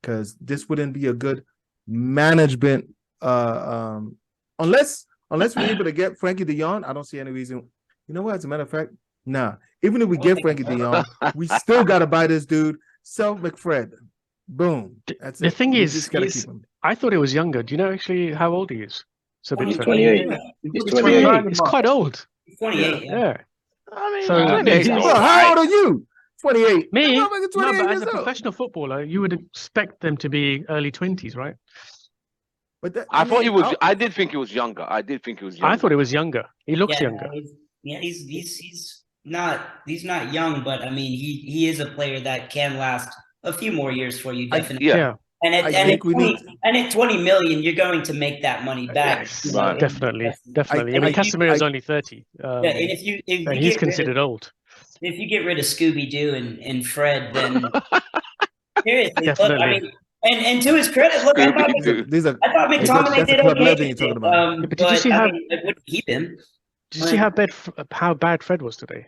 because this wouldn't be a good management unless we're able to get Frankie de Jong. I don't see any reason. You know what? As a matter of fact, nah. Even if we get Frankie de Jong, we still got to buy this dude. Sell McFred. Boom. That's the it. thing We is, just gotta keep him. I thought he was younger. Do you know actually how old he is? So He's 28. He's 28. It's quite old. 28. Yeah. I mean, So, 28 is all Well, how right. old are you? 28. Me? That motherfucker's No, 28 but as years a old. professional footballer, you would expect them to be early 20s, right? But that, I thought he mean, was. I did think he was younger. I did think he was younger. I thought he was younger. He looks Yeah, younger. he's not young, but I mean he is a player that can last a few more years for you, definitely. Yeah. And I think we need. at 20 million, you're going to make that money back. Yes, you know, definitely. Definitely. I and mean, if you- Casemiro's only 30. Yeah, and if you and he's considered old. if you get rid of Scooby-Doo and Fred, then seriously, look, Definitely. I mean, and to his credit, look, I thought These are. McTominay That's a did club okay. legend you're talking about. Yeah, but did you see I how? mean, I wouldn't keep him. Did you see how bad Fred was today?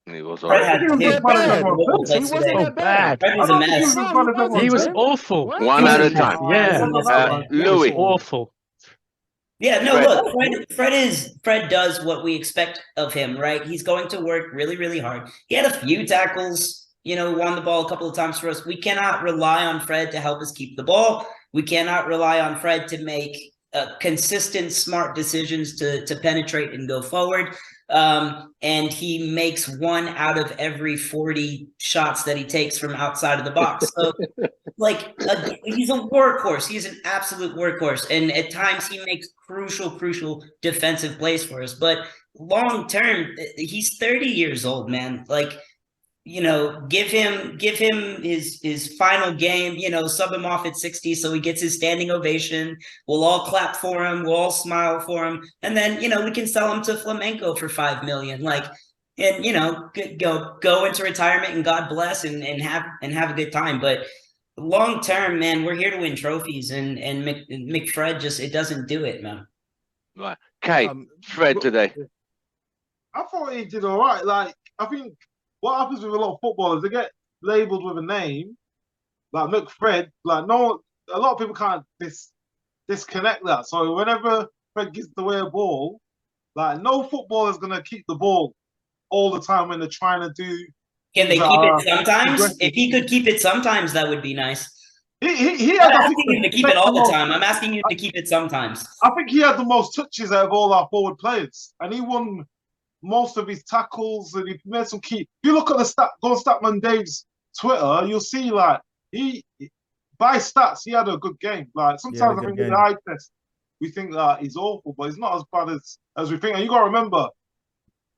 He was Fred alright. had He was two that bad. goals He wasn't today. that bad. bad. Fred was I a don't think he was mess. as bad as everyone He was said. awful. What? One at a time. Yeah. Louis. Awful. Yeah, no, Fred. look, Fred does what we expect of him, right? He's going to work really, really hard. He had a few tackles, won the ball a couple of times for us. We cannot rely on Fred to help us keep the ball. We cannot rely on Fred to make consistent, smart decisions to penetrate and go forward. And he makes 1 out of every 40 shots that he takes from outside of the box. So, he's a workhorse. He's an absolute workhorse. And at times he makes crucial defensive plays for us. But long term, he's 30 years old, man. Give him his final game, sub him off at 60 so he gets his standing ovation. We'll all clap for him, we'll all smile for him, and then we can sell him to Flamenco for 5 million. Go into retirement and God bless and have a good time. But long term, man, we're here to win trophies, and McFred it doesn't do it, man. Right. Okay, Fred today. I thought he did all right. I think what happens with a lot of footballers, they get labelled with a name, like McFred. A lot of people can't disconnect that. So whenever Fred gives away a ball, no footballer's gonna keep the ball all the time when they're trying to do. Can they keep it sometimes? aggressive. If he could keep it sometimes, that would be nice. He I'm had, asking him to keep it all the time. I'm asking you to keep it sometimes. I think he had the most touches out of all our forward players, and he won most of his tackles, and he made some key. If you look at go on Statman Dave's Twitter, you'll see he by stats he had a good game. Sometimes I think in the eye test we think that he's awful, but he's not as bad as we think. And you got to remember,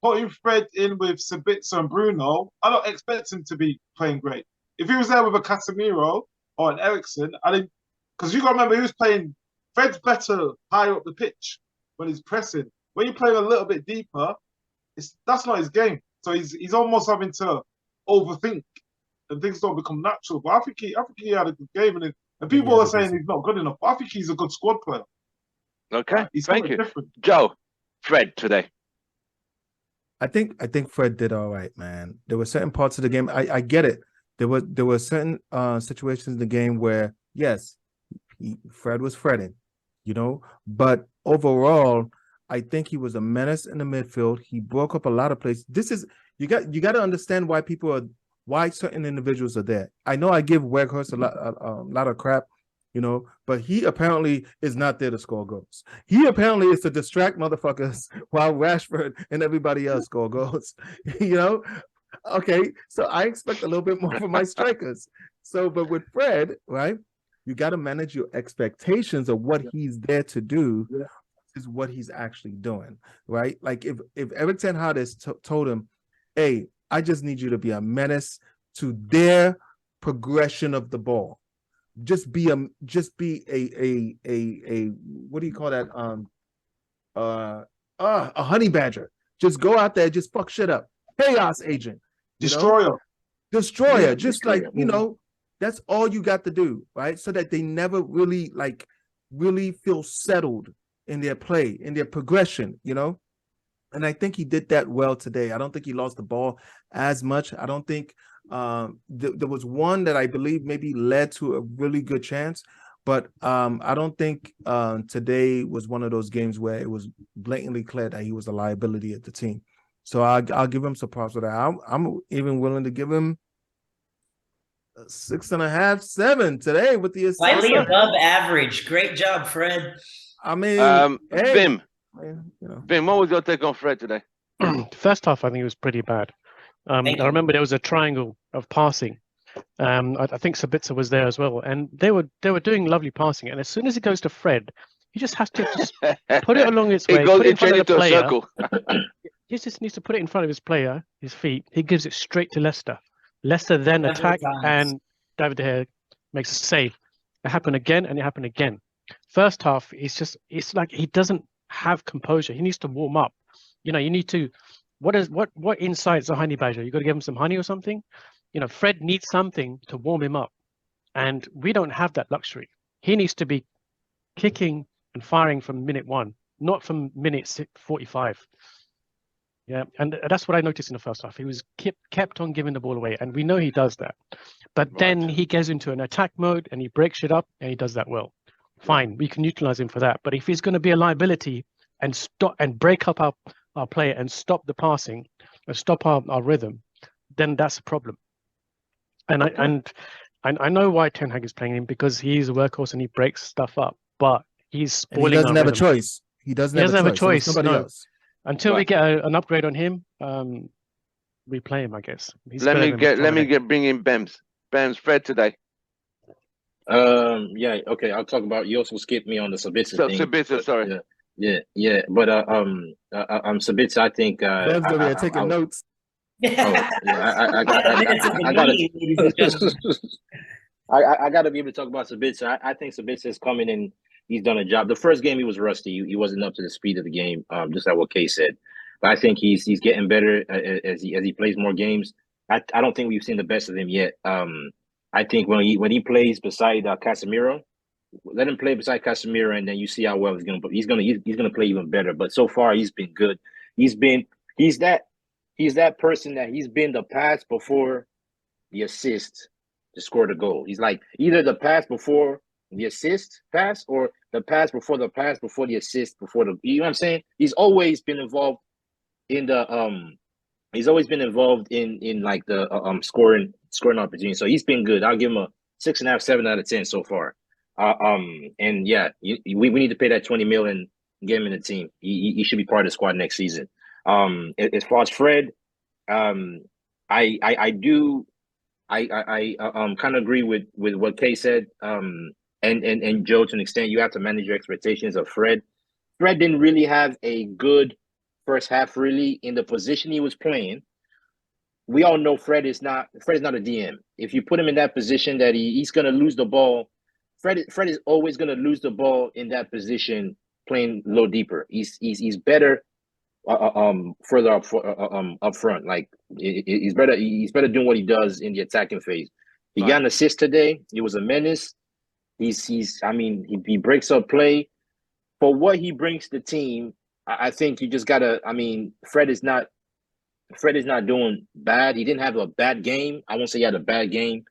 putting Fred in with Sabitzer and Bruno, I don't expect him to be playing great. If he was there with a Casemiro or an Ericsson, because you got to remember he was playing. Fred's better higher up the pitch when he's pressing. When you play a little bit deeper, that's not his game. So he's almost having to overthink, and things don't become natural. But I think he had a good game, and people are saying he's not good enough. But I think he's a good squad player. Okay, Thank you, different. Joe. Fred today. I think Fred did all right, man. There were certain parts of the game. I get it. There were certain situations in the game where yes, Fred was Fredding, but overall, I think he was a menace in the midfield. He broke up a lot of plays. You got to understand why certain individuals are there. I know I give Weghorst a lot of crap, but he apparently is not there to score goals. He apparently is to distract motherfuckers while Rashford and everybody else score goals. Okay, so I expect a little bit more from my strikers. But with Fred, right, you got to manage your expectations of what he's there to do. Yeah. Is what he's actually doing, right? If Erik ten Hag has told him, hey, I just need you to be a menace to their progression of the ball. Just be a what do you call that? A honey badger. Just go out there, just fuck shit up. Chaos agent. Destroyer. Yeah, just that's all you got to do, right? So that they never really feel settled in their play, in their progression, and I think he did that well today. I don't think he lost the ball as much. I don't think there was one that I believe maybe led to a really good chance, but I don't think today was one of those games where it was blatantly clear that he was a liability at the team. So I'll give him some props for that. I'm even willing to give him 6.5, 7 today with the assist. Slightly above average. Great job, Fred. I mean, Vim, what was your take on Fred today? First half, I think it was pretty bad. I Thank you. remember there was a triangle of passing. I think Sabitzer was there as well, and they were doing lovely passing. And as soon as it goes to Fred, he just has to just put it along its way, put it in front of the into a player. circle. He just needs to put it in front of his player, his feet. He gives it straight to Leicester. Leicester then Several attack, times. and David De Gea makes a save. It happened again, and it happened again. First half, it's like he doesn't have composure. He needs to warm up. You know, you need to. What insights a honey badger? You got to give him some honey or something. You know, Fred needs something to warm him up, and we don't have that luxury. He needs to be kicking and firing from minute 1, not from minute 45. Yeah, and that's what I noticed in the first half. He was kept on giving the ball away, and we know he does that. But then he gets into an attack mode and he breaks it up, and he does that well. Fine, we can utilize him for that. But if he's going to be a liability and stop and break up our play and stop the passing and stop our rhythm, then that's a problem. And I know why Ten Hag is playing him, because he's a workhorse and he breaks stuff up, but he's spoiling. And he doesn't our have a rhythm. choice. He doesn't have a choice. choice. Somebody No. else. Until we get an upgrade on him, we play him, I guess. Let me bring in Bems Fred today. Yeah, okay. I'll talk about. You also skipped me on the Sabitzer thing. Sabitzer, sorry. Yeah. But Sabitzer, I think. Ben's over here taking notes. I gotta be able to talk about Sabitzer. I think Sabitzer is coming in. He's done a job. The first game he was rusty. He wasn't up to the speed of the game. Just like what Kay said. But I think he's getting better as he plays more games. I don't think we've seen the best of him yet. I think when he plays beside Casemiro, let him play beside Casemiro, and then you see how well he's gonna play even better. But so far he's been good. He's that person that he's been the pass before the assist to score the goal. He's like either the pass before the assist pass or the pass before the assist before the, you know what I'm saying? He's always been involved in the like the scoring opportunity. So he's been good. I'll give him a 6.5, 7 out of 10 so far. And yeah, we need to pay that 20 million and get him in the team. He should be part of the squad next season. As far as Fred, I kind of agree with what Kay said. And Joe, to an extent, you have to manage your expectations of Fred. Fred didn't really have a good first half, really, in the position he was playing. We all know Fred is not a DM. If you put him in that position that he's going to lose the ball, Fred is always going to lose the ball in that position, playing low deeper. He's better further up front. Like he's better doing what he does in the attacking phase. He got an assist today. He was a menace. He breaks up play. For what he brings to the team, I think you just gotta. Fred is not doing bad. He didn't have a bad game. I won't say he had a bad game,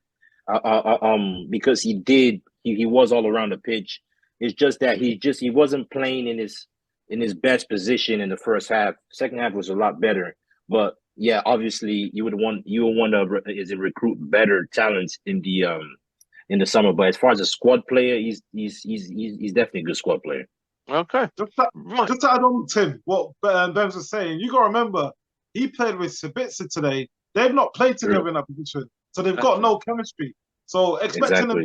because he was all around the pitch. It's just that he wasn't playing in his best position in the first half. Second half was a lot better. But yeah, obviously you would want to recruit better talents in the summer. But as far as a squad player, he's definitely a good squad player. Okay. Just to add on, Tim, what Bems was saying, you got to remember, he played with Sabitzer today. They've not played together in that position, so they've got no chemistry. So expecting them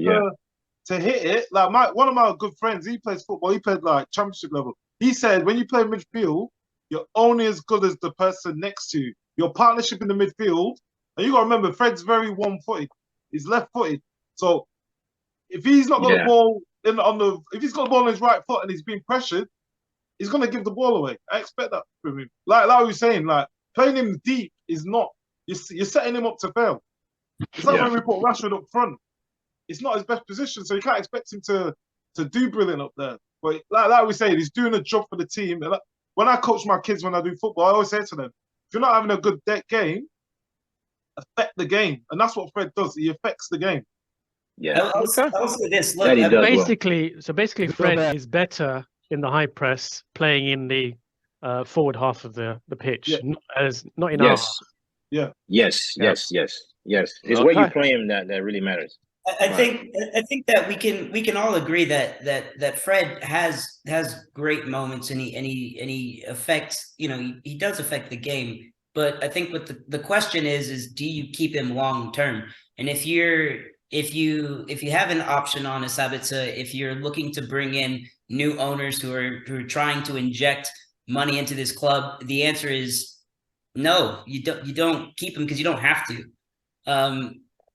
to hit it, like one of my good friends, he plays football. He played like championship level. He said when you play midfield, you're only as good as the person next to you. Your partnership in the midfield, and you got to remember, Fred's very one-footed. He's left-footed, so if he's not got the ball if he's got the ball on his right foot and he's being pressured, he's gonna give the ball away. I expect that from him. Like we were saying, like playing him deep is not. You're setting him up to fail. It's like when we put Rashford up front. It's not his best position, so you can't expect him to do brilliant up there. But like we say, he's doing a job for the team. And when I coach my kids when I do football, I always say to them, if you're not having a good game, affect the game. And that's what Fred does. He affects the game. Yeah. I'll say this. Look, basically, Fred is better in the high press, playing in the forward half of the pitch, not in our half. Yeah. Yes. It's where you play him that really matters. I think that we can all agree that Fred has great moments, and he affects, he does affect the game. But I think what the question is do you keep him long term? And if you have an option on a Sabitzer, if you're looking to bring in new owners who are trying to inject money into this club, the answer is no. You don't keep him because you don't have to.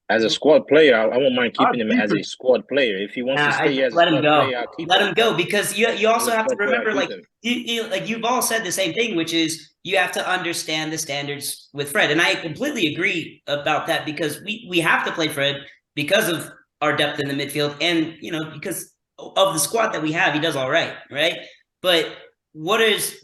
As a squad player, I won't mind keeping him as a squad player. If he wants to stay as a squad player, I'll keep him. Let him go, because you also have to remember, like you've all said the same thing, which is you have to understand the standards with Fred. And I completely agree about that, because we have to play Fred because of our depth in the midfield, and because of the squad that we have, he does all right, right? But what is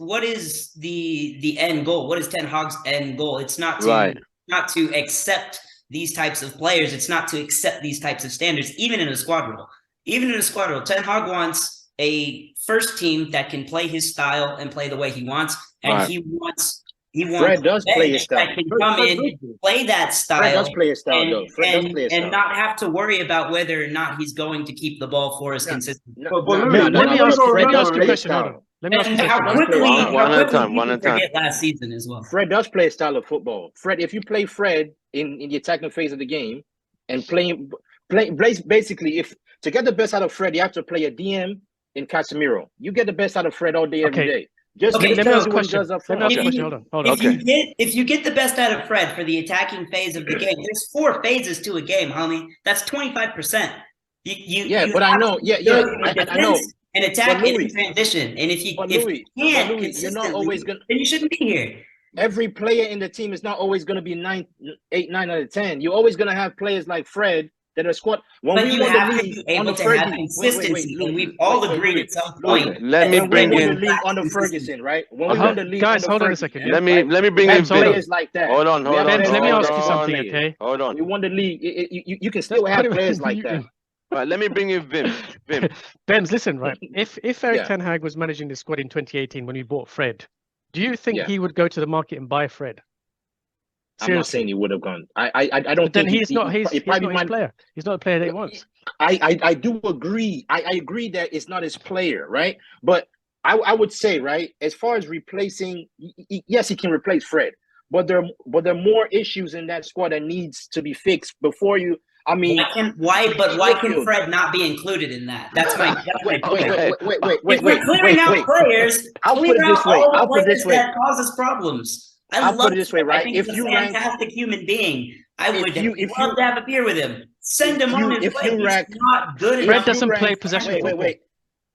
the end goal? What is Ten Hag's end goal? It's not to accept these types of players. It's not to accept these types of standards, even in a squad role. Even in a squad role, Ten Hag wants a first team that can play his style and play the way he wants. And he wants Fred does play his style. That can come in, play that style. Fred does play his style, though. Fred does play his style. And not have to worry about whether or not he's going to keep the ball for us consistently. Let me ask you a question. Let me ask you how quickly one at a time. Forget last season as well. Fred does play a style of football. Fred, if you play Fred in the attacking phase of the game and play basically, if to get the best out of Fred, you have to play a DM in Casemiro. You get the best out of Fred all day, every day. Let me ask a question. Hold on. If you get the best out of Fred for the attacking phase of the game, there's 4 phases to a game, homie. That's 25%. But I know. I know. And attack in transition. And if you can't, you're not always gonna. Then you shouldn't be here. Every player in the team is not always going to be 8, 9 out of 10. You're always going to have players like Fred that are squad. But you have to be able to have consistency, and we've all agreed at some point. Let me bring in the league under Ferguson, right? When we won the league, guys, hold on a second. Let me bring in players like that. Hold on. Let me ask you something, okay? Hold on. We won the league. You can still have players like that. All right, let me bring in Vim. Bems, listen, right? If Erik Ten Hag was managing the squad in 2018 when we bought Fred, do you think he would go to the market and buy Fred? Seriously? I'm not saying he would have gone. I don't think he's not his player. He's not the player that he wants. I do agree. I agree that it's not his player, right? But I would say, right, as far as replacing, yes, he can replace Fred, but there are more issues in that squad that needs to be fixed before you. I mean, why can Fred not be included in that? That's my point. Wait. Clearing out players. I'll put it this way. I'll put it this way. That causes problems. I'll put it this way, right? I think he's a fantastic human being. I would love to have a beer with him. Send him on his way. He's not good enough. Fred doesn't play possession. Wait.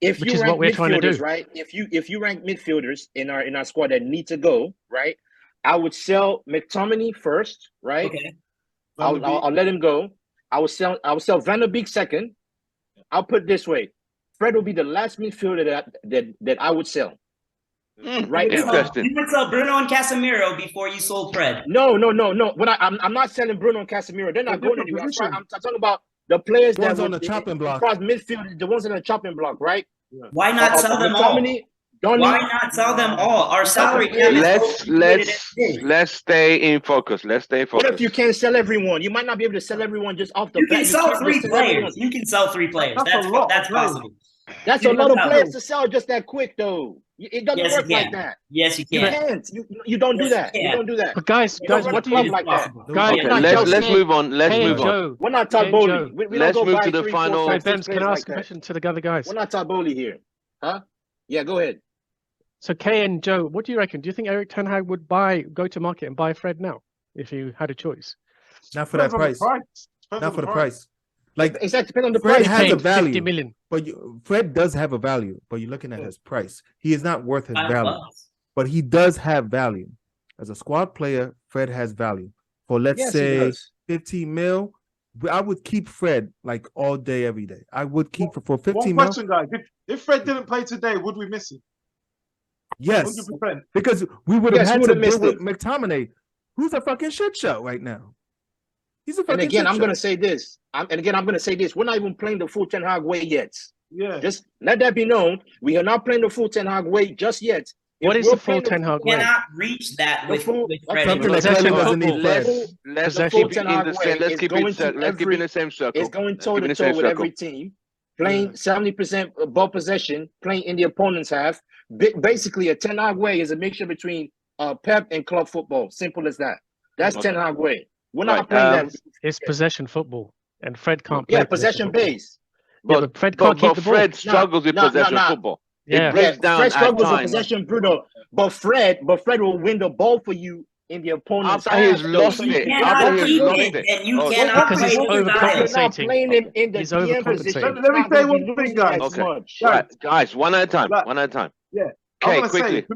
Which is what we're trying to do, right? If you rank midfielders in our squad that need to go, right? I would sell McTominay first, right? Okay. I'll let him go. I will sell Van der Beek second. I'll put it this way: Fred will be the last midfielder that I would sell. Right? Interesting. You would sell Bruno and Casemiro before you sold Fred. No. When I'm not selling Bruno and Casemiro. They're not going anywhere. I'm talking about the players that on the chopping block. Across midfield, the ones on the chopping block, right? Yeah. Why not sell them all? Why not sell them all? Our salary cap let's stay in focus. What if you can't sell everyone? You might not be able to sell everyone just off the bat. You can sell 3 players. You can sell 3 players. That's possible. That's a lot of players to sell just that quick, though. It doesn't work like that. Yes, you You can. can't. You don't do that. You don't do that. But guys, what do you like that? Guys, let's move on. Let's move on. We're not Taboli. Let's move to the final. Bems, can I ask a question to the other guys? We're not Taboli here, huh? Yeah, go ahead. So Kay and Joe, what do you reckon? Do you think Erik Ten Hag would go to market and buy Fred now if you had a choice? Not for that price. Not for the price. Like exactly, depends on the Fred price. has a value. 50 million. But Fred does have a value, but you're looking at his price. He is not worth his value, but he does have value. As a squad player, Fred has value. For let's say 15 mil, I would keep Fred like all day, every day. I would keep for 15 mil. One question, guys. If Fred didn't play today, would we miss him? Yes, 100%. Because we would have had to deal with McTominay, who's a fucking shit show right now. He's a fucking shit show. And again, I'm going to say this. We're not even playing the full Ten Hag way yet. Yeah. Just let that be known. We are not playing the full Ten Hag way just yet. What is the full Ten Hag way? We cannot reach that with Fred. Let's keep in the same circle. It's going toe-to-toe with every team. Playing 70% ball possession, playing in the opponent's half. Basically, a Ten Hag way is a mixture between Pep in club football. Simple as that. That's Okay. Ten Hag way. We're not playing that. It's possession football, and Fred can't play. Yeah, possession based. Yeah, but Fred can't keep the ball. Fred struggles with possession football. Yeah, it breaks down Fred struggles at with times. possession, Bruno. But Fred will win the ball for you in the opponent's After he's lost You it. cannot After he's keep lost it, it. and you Oh, cannot because play he's the style. overcompensating. You're not playing him in the He's DM overcompensating. position. Let me say one thing, guys. Okay. Much. Right, guys, one at a time. Like- One at a time. Yeah. Okay, I'm gonna quickly. say, do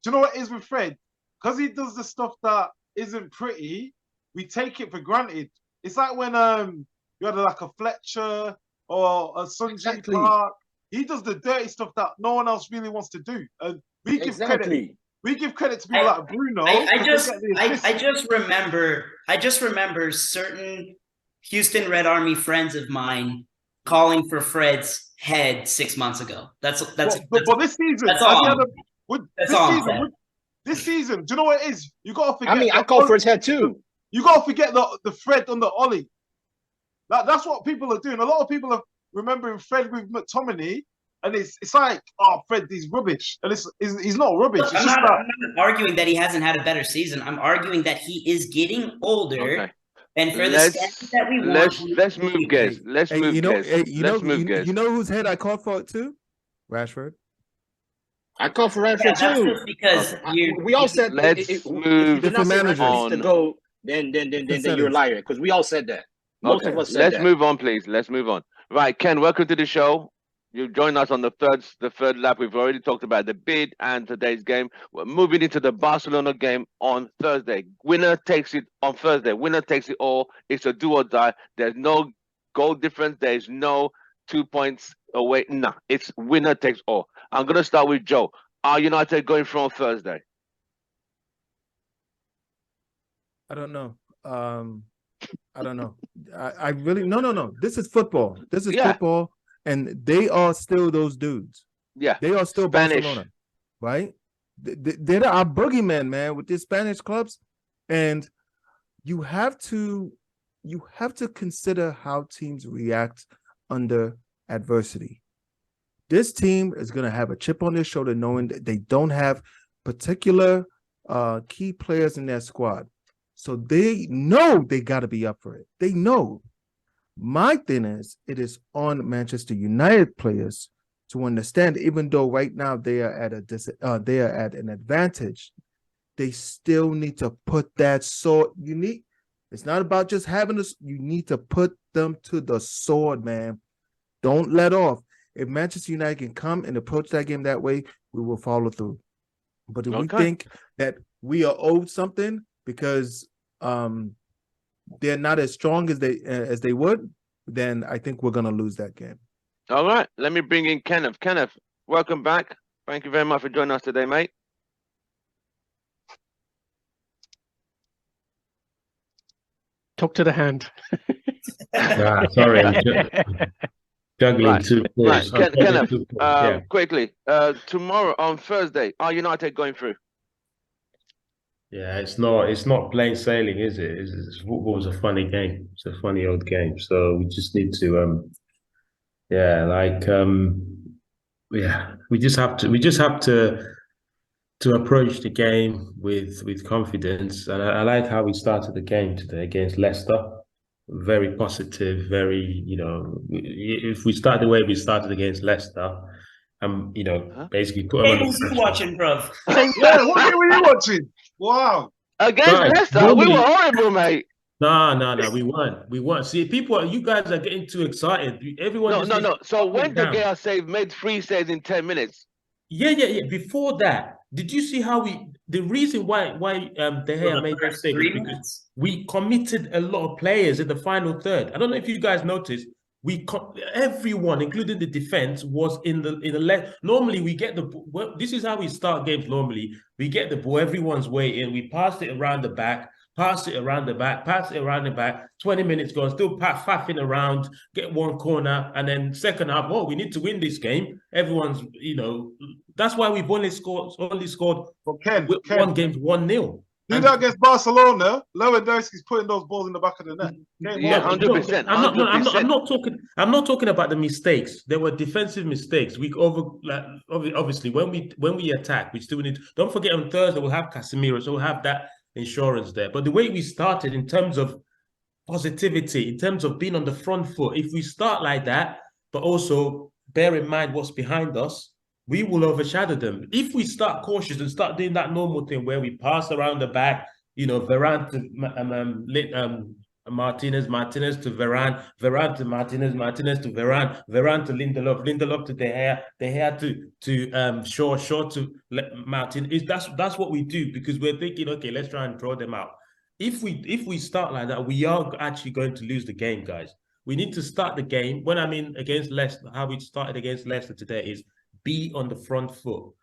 you know what is with Fred? Because he does the stuff that isn't pretty, we take it for granted. It's like when you had like a Fletcher or a Sunji Park. He does the dirty stuff that no one else really wants to do. And we give credit. We give credit to people like Bruno. I just remember certain Houston Red Army friends of mine calling for Fred's head 6 months ago. But this season, that's all. This season, do you know what it is? You gotta forget. I mean, I call for his head too. You gotta forget the Fred on the Ollie. That's what people are doing. A lot of people are remembering Fred with McTominay, and it's like, oh, Fred, he's rubbish, and he's not rubbish. Look, I'm not arguing that he hasn't had a better season. I'm arguing that he is getting older. Okay. And for the standard that we want, let's move, guys. Let's move, guys. You know whose head I called for it too? Rashford. I call for Rashford too. Just because we all said let's move on. To go, then you're a liar, because we all said that. Most of us said let's that. move on, please. Let's move on. Right, Ken, welcome to the show. You joined us on the third lap. We've already talked about the bid and today's game. We're moving into the Barcelona game on Thursday. Winner takes it on Thursday. Winner takes it all. It's a do or die. There's no goal difference. There's no 2 points away. No, it's winner takes all. I'm going to start with Joe. Are United going through on Thursday? I don't know. I don't know. I really no. This is football. This is football, and they are still those dudes. Yeah, they are still Spanish. Barcelona, right? They're our boogeyman, man, with these Spanish clubs, and you have to consider how teams react under adversity. This team is going to have a chip on their shoulder, knowing that they don't have particular key players in their squad. So they know they got to be up for it. They know. My thing is, it is on Manchester United players to understand, even though right now they are at an advantage, they still need to put that sword. It's not about just having this. You need to put them to the sword, man. Don't let off. If Manchester United can come and approach that game that way, we will follow through. But if we think that we are owed something because they're not as strong as they would, then I think we're gonna lose that game. All right, let me bring in Kenneth. Kenneth, welcome back. Thank you very much for joining us today, mate. Talk to the hand. Sorry, I'm juggling two balls. Right. Kenneth, quickly, tomorrow on Thursday, are United going through? Yeah, it's not plain sailing, is it? Football's a funny game. It's a funny old game. So we just need to we just have to approach the game with confidence. And I like how we started the game today against Leicester. Very positive, very, if we start the way we started against Leicester, basically put them on the you watching, bro? Yeah, what were you watching? Wow. Against Leicester, we were horrible, mate. No, we weren't. See, you guys are getting too excited. Everyone. No. So when De Gea made 3 saves in 10 minutes. Yeah. Before that, did you see how the reason why De Gea made that save is because we committed a lot of players in the final third. I don't know if you guys noticed. Everyone, including the defense, was in the left. Normally, we get the ball. This is how we start games. Normally, we get the ball. Everyone's way in. We pass it around the back. Pass it around the back. 20 minutes gone, still faffing around, get one corner, and then second half, we need to win this game. Everyone's, that's why we've only scored Ken, one game 1-0. Do that against Barcelona. Lewandowski's putting those balls in the back of the net. Yeah, 100%. I'm not talking about the mistakes. There were defensive mistakes. Obviously when we attack, we still need. Don't forget on Thursday we'll have Casemiro, so we'll have that insurance there. But the way we started in terms of positivity, in terms of being on the front foot, if we start like that, but also bear in mind what's behind us, we will overshadow them. If we start cautious and start doing that normal thing where we pass around the back, Varane to Martinez to Varane to Martinez to Varane to Lindelof to De Gea to Shaw to Martin. That's what we do, because we're thinking, okay, let's try and draw them out. If we start like that, we are actually going to lose the game, guys. We need to start the game. When I mean against Leicester, how we started against Leicester today is be on the front foot.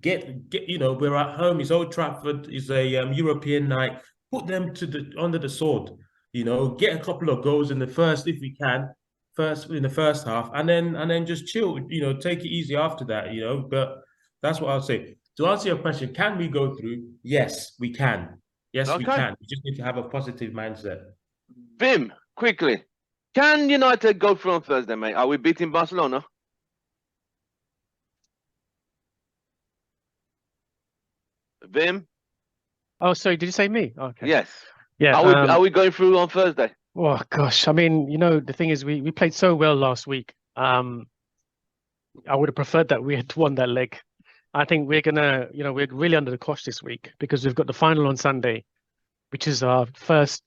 Get we're at home. It's Old Trafford. It's a European night. Put them under the sword. Get a couple of goals in the first, if we can, in the first half, and then just chill. Take it easy after that. But that's what I'll say. To answer your question, can we go through? Yes, we can. Yes, we can. We just need to have a positive mindset. Vim, quickly, can United go through on Thursday, mate? Are we beating Barcelona? Vim? Oh, sorry, did you say me? Okay. Yes. Yeah. Are we going through on Thursday? Oh gosh, I mean, the thing is, we played so well last week. I would have preferred that we had won that leg. I think we're gonna, we're really under the cosh this week because we've got the final on Sunday, which is our first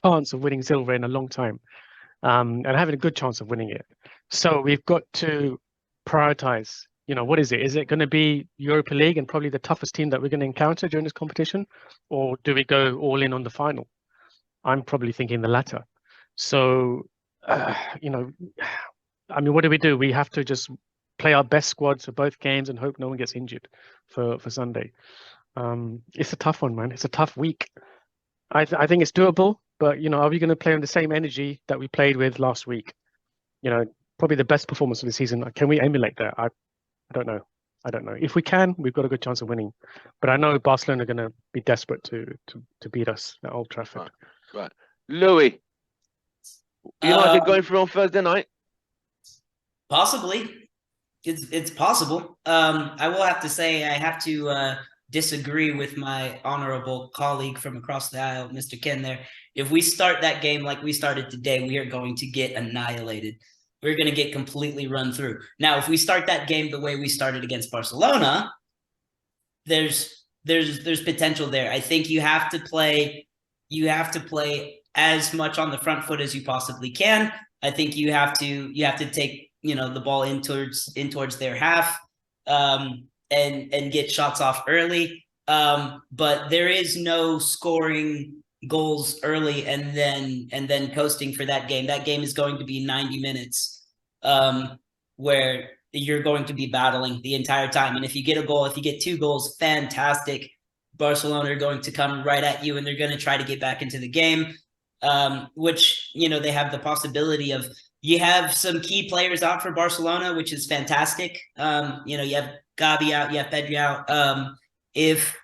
chance of winning silver in a long time, and having a good chance of winning it. So we've got to prioritize. What is it? Is it going to be Europa League and probably the toughest team that we're going to encounter during this competition? Or do we go all in on the final? I'm probably thinking the latter. So, I mean, what do? We have to just play our best squads for both games and hope no one gets injured for Sunday. It's a tough one, man. It's a tough week. I think it's doable, but, are we going to play on the same energy that we played with last week? Probably the best performance of the season. Can we emulate that? I don't know. If we can, we've got a good chance of winning. But I know Barcelona are going to be desperate to beat us at Old Trafford. Right. Louis, United going through on Thursday night? Possibly. It's possible. I will have to say I have to disagree with my honorable colleague from across the aisle, Mr. Ken there. If we start that game like we started today, we are going to get annihilated. We're going to get completely run through. Now, if we start that game the way we started against Barcelona, there's potential there. I think you have to play as much on the front foot as you possibly can. I think you have to take the ball in towards their half and get shots off early. But there is no scoring goals early and then coasting for that game. That game is going to be 90 minutes where you're going to be battling the entire time. And if you get a goal, if you get 2 goals, fantastic. Barcelona are going to come right at you and they're going to try to get back into the game, which, they have the possibility of. You have some key players out for Barcelona, which is fantastic. You have Gavi out, you have Pedri out. If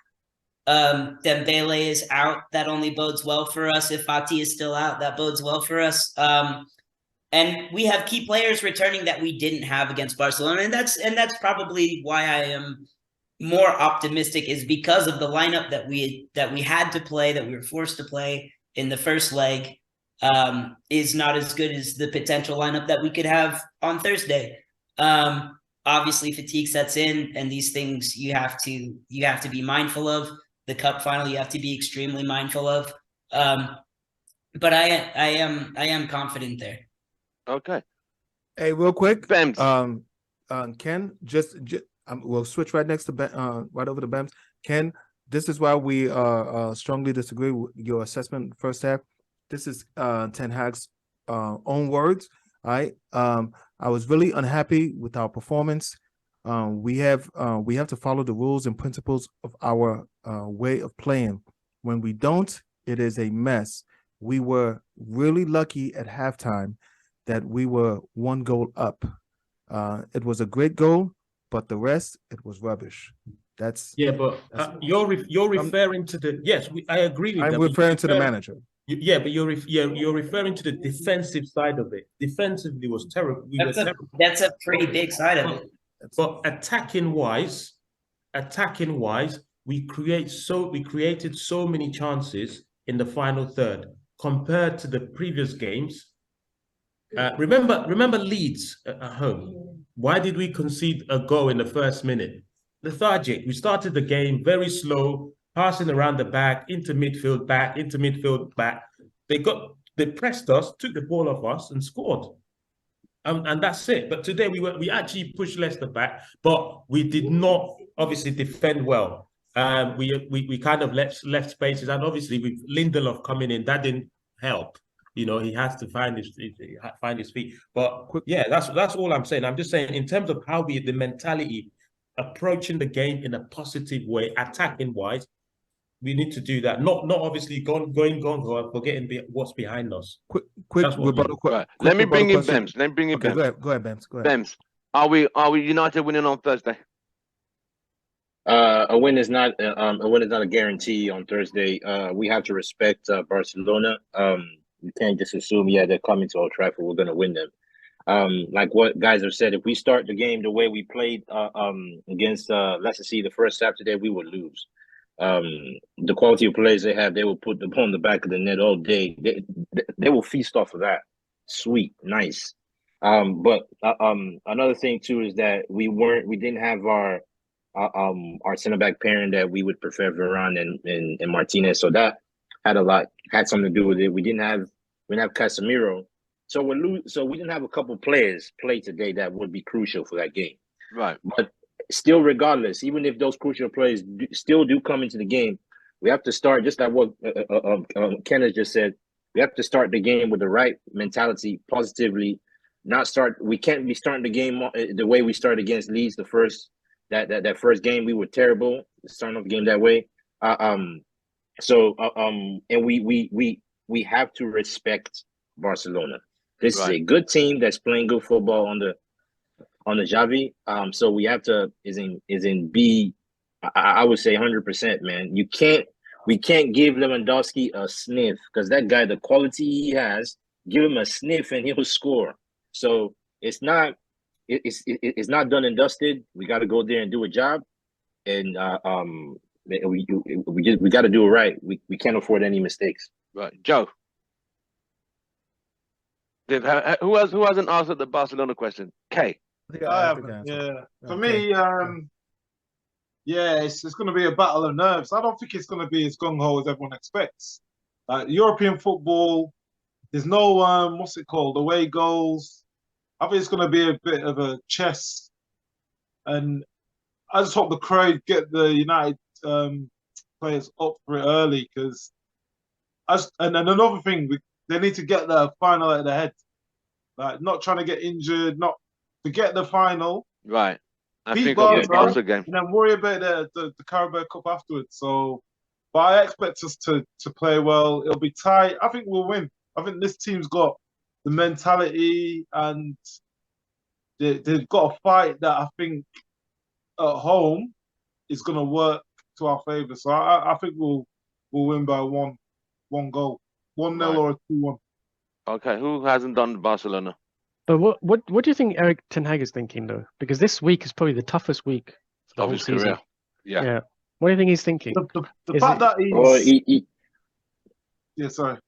Dembele is out, that only bodes well for us. If Fati is still out, that bodes well for us. And we have key players returning that we didn't have against Barcelona, and that's probably why I am more optimistic, is because of the lineup that we had to play, that we were forced to play in the first leg, is not as good as the potential lineup that we could have on Thursday. Obviously, fatigue sets in, and these things you have to be mindful of. The cup final, you have to be extremely mindful of. But I am confident there. Okay. Hey, real quick, Bems. Ken, we'll switch right next to right over to Bems. Ken, this is why we strongly disagree with your assessment first half. This is Ten Hag's own words. All right. I was really unhappy with our performance. We have to follow the rules and principles of our way of playing. When we don't, it is a mess. We were really lucky at halftime that we were 1 goal up. It was a great goal, but the rest, it was rubbish. That's but you're referring to the I agree with I'm that. referring to the manager. Yeah, but you're referring to the defensive side of it. Defensively was terrible. That's a pretty big side of it. But attacking wise, we created so many chances in the final third compared to the previous games. Remember Leeds at home. Why did we concede a goal in the first minute? Lethargic. We started the game very slow, passing around the back, into midfield, back, into midfield, back. They pressed us, took the ball off us, and scored. And that's it. But today we actually pushed Leicester back, but we did not obviously defend well. We kind of left spaces, and obviously with Lindelof coming in, that didn't help. You know, he has to find his feet. But yeah, that's all I'm saying. I'm just saying in terms of how the mentality approaching the game in a positive way, attacking wise, we need to do that. Not obviously going forgetting what's behind us. Quick rebuttal. Let me bring in Bems. Let me bring in Bems. Go ahead, Bems. Go ahead. Bems, are we United winning on Thursday? A win is not a guarantee on Thursday. We have to respect Barcelona. We can't just assume they're coming to Old Trafford, we're going to win them. Like what guys have said, if we start the game the way we played against Leicester City the first Saturday, we would lose. The quality of players they have, they will put the ball in the back of the net all day. They will feast off of that. Sweet, nice. But another thing too is that we didn't have our center back pairing that we would prefer, Varane and Martinez. So that had something to do with it. We didn't have Casemiro. So we didn't have a couple players play today that would be crucial for that game. Right. But still, regardless, even if those crucial players still do come into the game, we have to start just like what Kenneth just said. We have to start the game with the right mentality, positively. We can't be starting the game the way we started against Leeds the first that first game. We were terrible starting off the game that way. And we have to respect Barcelona. This is a good team that's playing good football on the Xavi. So we have to I would say 100%, man. We can't give Lewandowski a sniff because that guy, the quality he has, give him a sniff and he'll score. So it's not done and dusted. We got to go there and do a job, and we got to do it right. We can't afford any mistakes. Right, Joe. Who hasn't answered the Barcelona question? Kay. I haven't. Yeah. For me, it's going to be a battle of nerves. I don't think it's going to be as gung-ho as everyone expects. European football, there's no, what's it called, away goals. I think it's going to be a bit of a chess. And I just hope the crowd get the United players up for it early. And another thing, they need to get the final at the head. Like, not trying to get injured, not forget the final. Right. I beat think Barca, game. And then worry about the Carabao Cup afterwards. So, but I expect us to play well. It'll be tight. I think we'll win. I think this team's got the mentality and they've got a fight that I think at home is going to work to our favour. So I think we'll win by one goal, 1-0 or a 2-1. Okay, who hasn't done Barcelona? But what do you think Erik ten Hag is thinking though? Because this week is probably the toughest week for the whole season. Career. Yeah. What do you think he's thinking? The fact that he's... Yeah, sorry.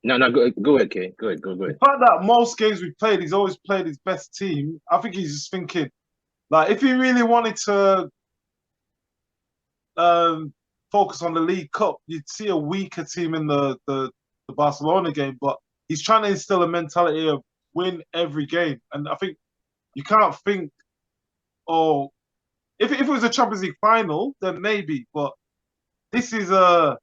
No, go ahead, Kay. Go ahead. The fact that most games we've played, he's always played his best team. I think he's just thinking, like, if he really wanted to focus on the League Cup, you'd see a weaker team in the Barcelona game. But he's trying to instill a mentality of win every game. And I think you can't think, if it was a Champions League final, then maybe. But this is a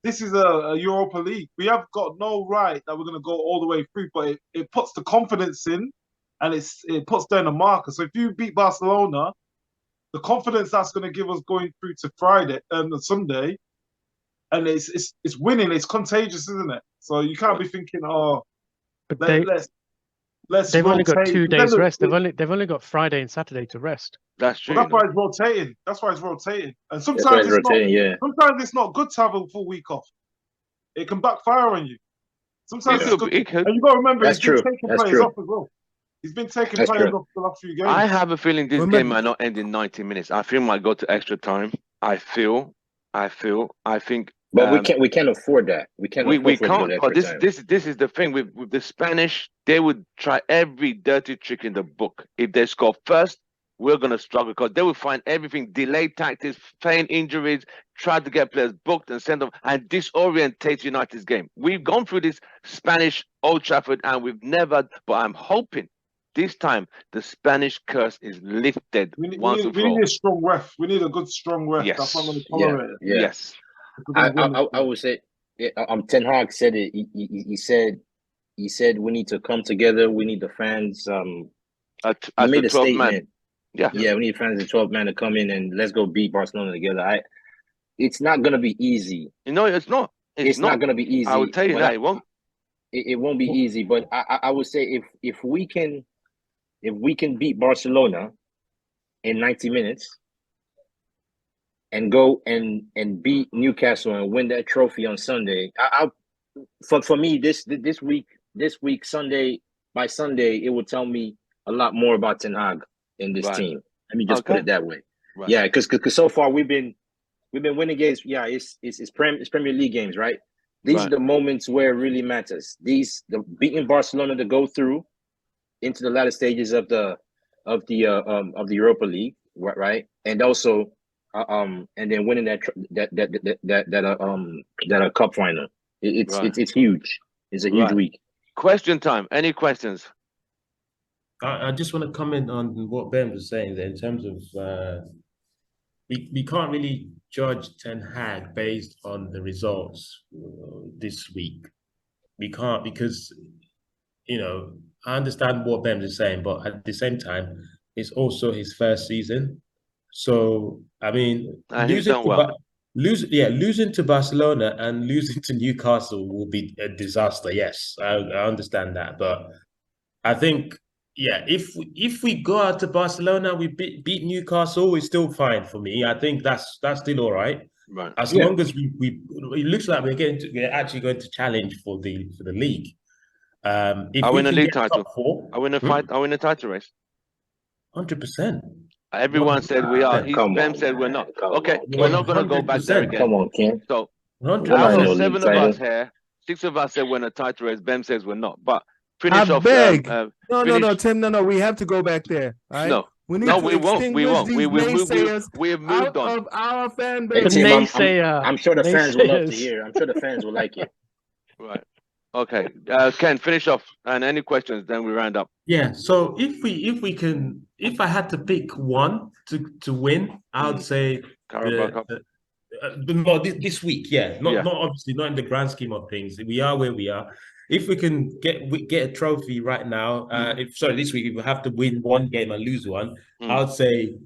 Europa League. We have got no right that we're going to go all the way through, but it puts the confidence in, and it puts down a marker. So if you beat Barcelona, the confidence that's going to give us going through to Friday and Sunday, and it's winning. It's contagious, isn't it? So you can't be thinking, They've only got 2 days Then rest. They've only got Friday and Saturday to rest. That's true. Well, that's why it's rotating. That's why it's rotating. And That's why sometimes it's it's rotating, not. yeah. Sometimes it's not good to have a full week off. It can backfire on you. Sometimes it's good. And you got to remember, That's he's been true. taking That's players true. off as well. He's been taking That's players true. off the last few games. I have a feeling this Remember- game might not end in 90 minutes. I feel it might go to extra time. I think. But we can't afford that. We can't. We afford to go can't. the But extra time. this is the thing with the Spanish. They would try every dirty trick in the book. If they score first, we're gonna struggle because they will find everything: delayed tactics, feign injuries, try to get players booked and send them, and disorientate United's game. We've gone through this Spanish Old Trafford, and we've never. But I'm hoping this time the Spanish curse is lifted once and for all. We need a strong ref. We need a good strong ref. Yes. That's not going to tolerate it. Yeah. Yes. I would say, Ten Hag said it. He said we need to come together. We need the fans. He made a statement. Man. Yeah, we need fans and 12 man to come in and let's go beat Barcelona together. It's not gonna be easy. No, it's not. It's not gonna be easy. I will tell you that it won't. It won't be easy. But I would say if we can beat Barcelona in 90 minutes and go and beat Newcastle and win that trophy on Sunday, for me this week Sunday by Sunday it will tell me a lot more about Ten Hag in this team. Let me just put it that way. Right. Yeah, because so far we've been winning games. Yeah, it's Premier League games, right? These are the moments where it really matters. The beating Barcelona to go through into the latter stages of the Europa League, right? And also and then winning that cup final. It's huge. It's a huge week. Question time. Any questions? I just want to comment on what Ben was saying there in terms of we can't really judge Ten Hag based on the results this week. We can't because, I understand what Ben is saying, but at the same time, it's also his first season. So, I mean, losing to Barcelona and losing to Newcastle will be a disaster. Yes, I understand that. But I think, if we go out to Barcelona, we beat Newcastle, it's still fine for me. I think that's still all right. Right. As long as it looks like we're actually going to challenge for the league. If I we win a can league get title. top four, I win a fight. I win a title race. 100%. Everyone said we are. Ben said we're not. Okay, we're not going to go back there again. Come on, Ken. So 100%. out of 7 of us here, 6 of us said we're in a title race. Ben says we're not. But finish off. No, Tim. No, we have to go back there. Right? No. We won't. We won't. We have moved on. Of our fan base. I'm sure the fans will love to hear. I'm sure the fans will like it. Right. Okay. Ken, finish off. And any questions? Then we round up. Yeah. So if I had to pick one to win, I would say Carabao Cup. This week. Not obviously not in the grand scheme of things. We are where we are. If we can get a trophy right now, this week if we have to win one game and lose one, I would say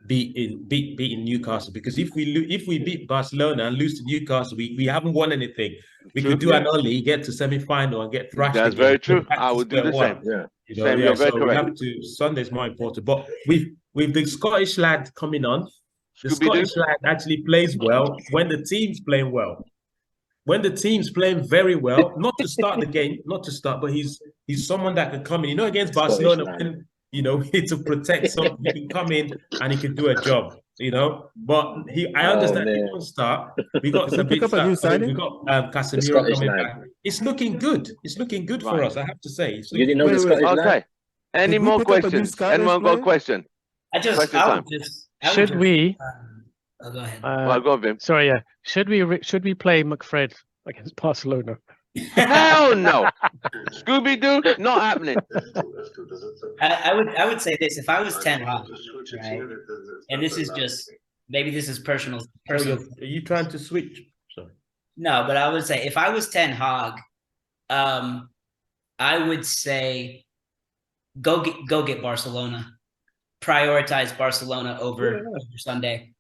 beating Newcastle, because if we beat Barcelona and lose to Newcastle, we haven't won anything. We could do an only get to semi-final and get thrashed. That's very true. I would do the same. Yeah, You're very correct. We have to. Sunday's more important, but with the Scottish lad coming on, the Scottish lad actually plays well when the team's playing well. When the team's playing very well, not to start the game, but he's someone that can come in. Against Barcelona, when, to protect something, he can come in and he can do a job. But I understand he won't start. We got some big start. We got Casemiro coming back. It's looking good. It's looking good for us, I have to say. You didn't know the Scottish lad? Okay. Any more questions? Anyone got a question? Should we? Oh, go ahead. Go on, Vim. Sorry, yeah. Should we play McFred against Barcelona? Hell no. Scooby-Doo, not happening. I would say this: if I was Ten Hag, right, and this is just maybe this is personal. Are you trying to switch? Sorry. No, but I would say if I was Ten Hag, I would say go get Barcelona. Prioritize Barcelona over Sunday.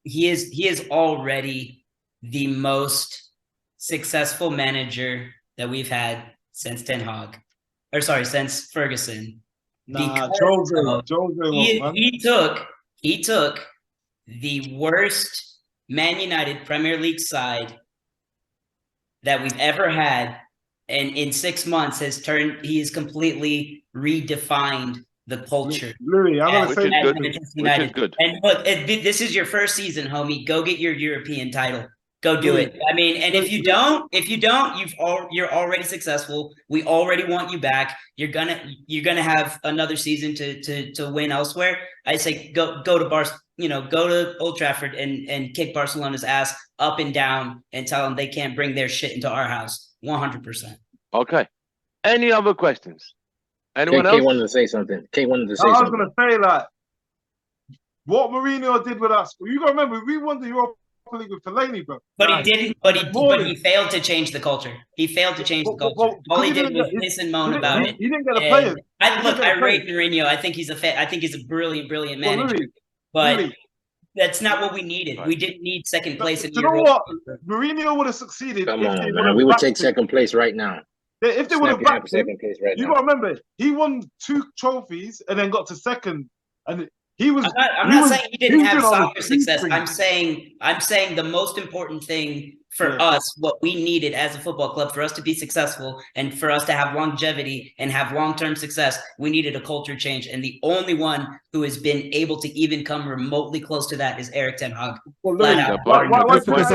He is already the most successful manager that we've had since Ten Hag. or sorry, since Ferguson. Nah, Because Jose man. he took the worst Man United Premier League side that we've ever had, and in 6 months he has completely redefined the culture. Louis, I'm gonna say which is good. And look, this is your first season, homie. Go get your European title. Go do it. I mean, and if you don't, you're already successful. We already want you back. You're gonna have another season to win elsewhere. I say go to go to Old Trafford and kick Barcelona's ass up and down and tell them they can't bring their shit into our house. 100%. Okay. Any other questions? Anyone else? Kate wanted to say something. I was gonna say like what Mourinho did with us. You gotta remember we won the Europa League with Fellaini, bro. But he didn't. But he failed to change the culture. He failed to change the culture. All he did was piss and moan about it. He didn't get a player. I rate Mourinho. I think he's a brilliant manager. But that's not what we needed. Right. We didn't need second place in Europe. You know what? Mourinho would have succeeded. Come on, man. We would take second place right now. If they would have backed him, second place right you got to remember, he won 2 trophies and then got to second. And he was. I'm not saying he didn't have soccer success. I'm saying the most important thing for us, what we needed as a football club for us to be successful and for us to have longevity and have long-term success, we needed a culture change. And the only one who has been able to even come remotely close to that is Erik ten Hag. Well, that's because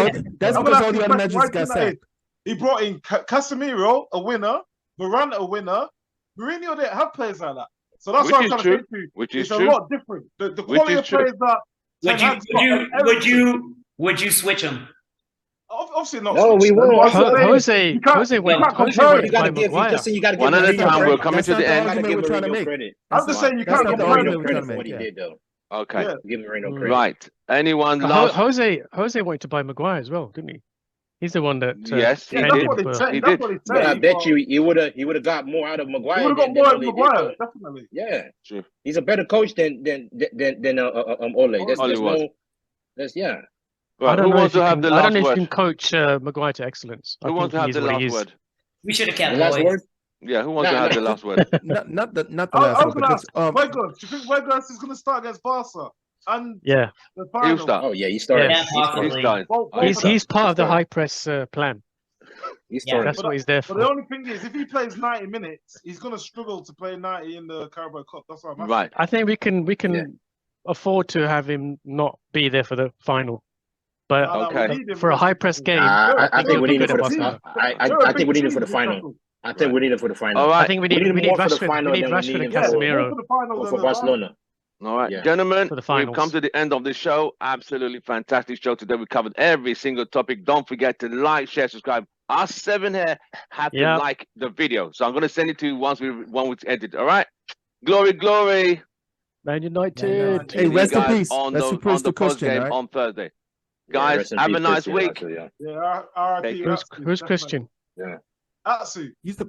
all the other managers got sacked. He brought in Casemiro, a winner, Varane, a winner. Mourinho didn't have players like that. So that's what I'm trying to say to you. Which is it's a lot different. The quality of players that would you switch them? Obviously not. No, we won't. Jose went by Maguire. One at a time. We're coming to the end. I'm just saying you can't give Mourinno what he did, though. Okay. Give Mourinno credit. Right. Anyone? Jose wanted to buy Maguire as well, didn't he? He's the one that. Yes, he did. But I bet you he would have got more out of Maguire. He would have got more out of Maguire, definitely. Yeah, true. He's a better coach than Ole. That's yeah. Right, who wants to have the last word? I don't know if you can coach Maguire to excellence. Who wants to have the last word? We should have kept the last word. Yeah, who wants to have the last word? Not the last word. My God, do you think Vegas is going to start against Barca? And yeah, the final? He'll start. Oh yeah, he started. He's part of the high press plan. That's what he's there for. But the only thing is, if he plays 90 minutes, he's going to struggle to play 90 in the Carabao Cup. That's what I'm asking. Right. I think we can afford to have him not be there for the final. But for a high press game, I think we need it for the. I think we need it for the final. I think we need it for the final. All right. I think we need Rashford and Casemiro for Barcelona. All right, gentlemen, we've come to the end of the show. Absolutely fantastic show today. We covered every single topic. Don't forget to like, share, subscribe. Us 7 here have to like the video. So I'm going to send it to you once we edit. All right? Glory. Man United. Hey, rest in peace. On the post game on Thursday. Guys, have a nice week. Yeah, Who's Christian? Yeah. Atsu. He's the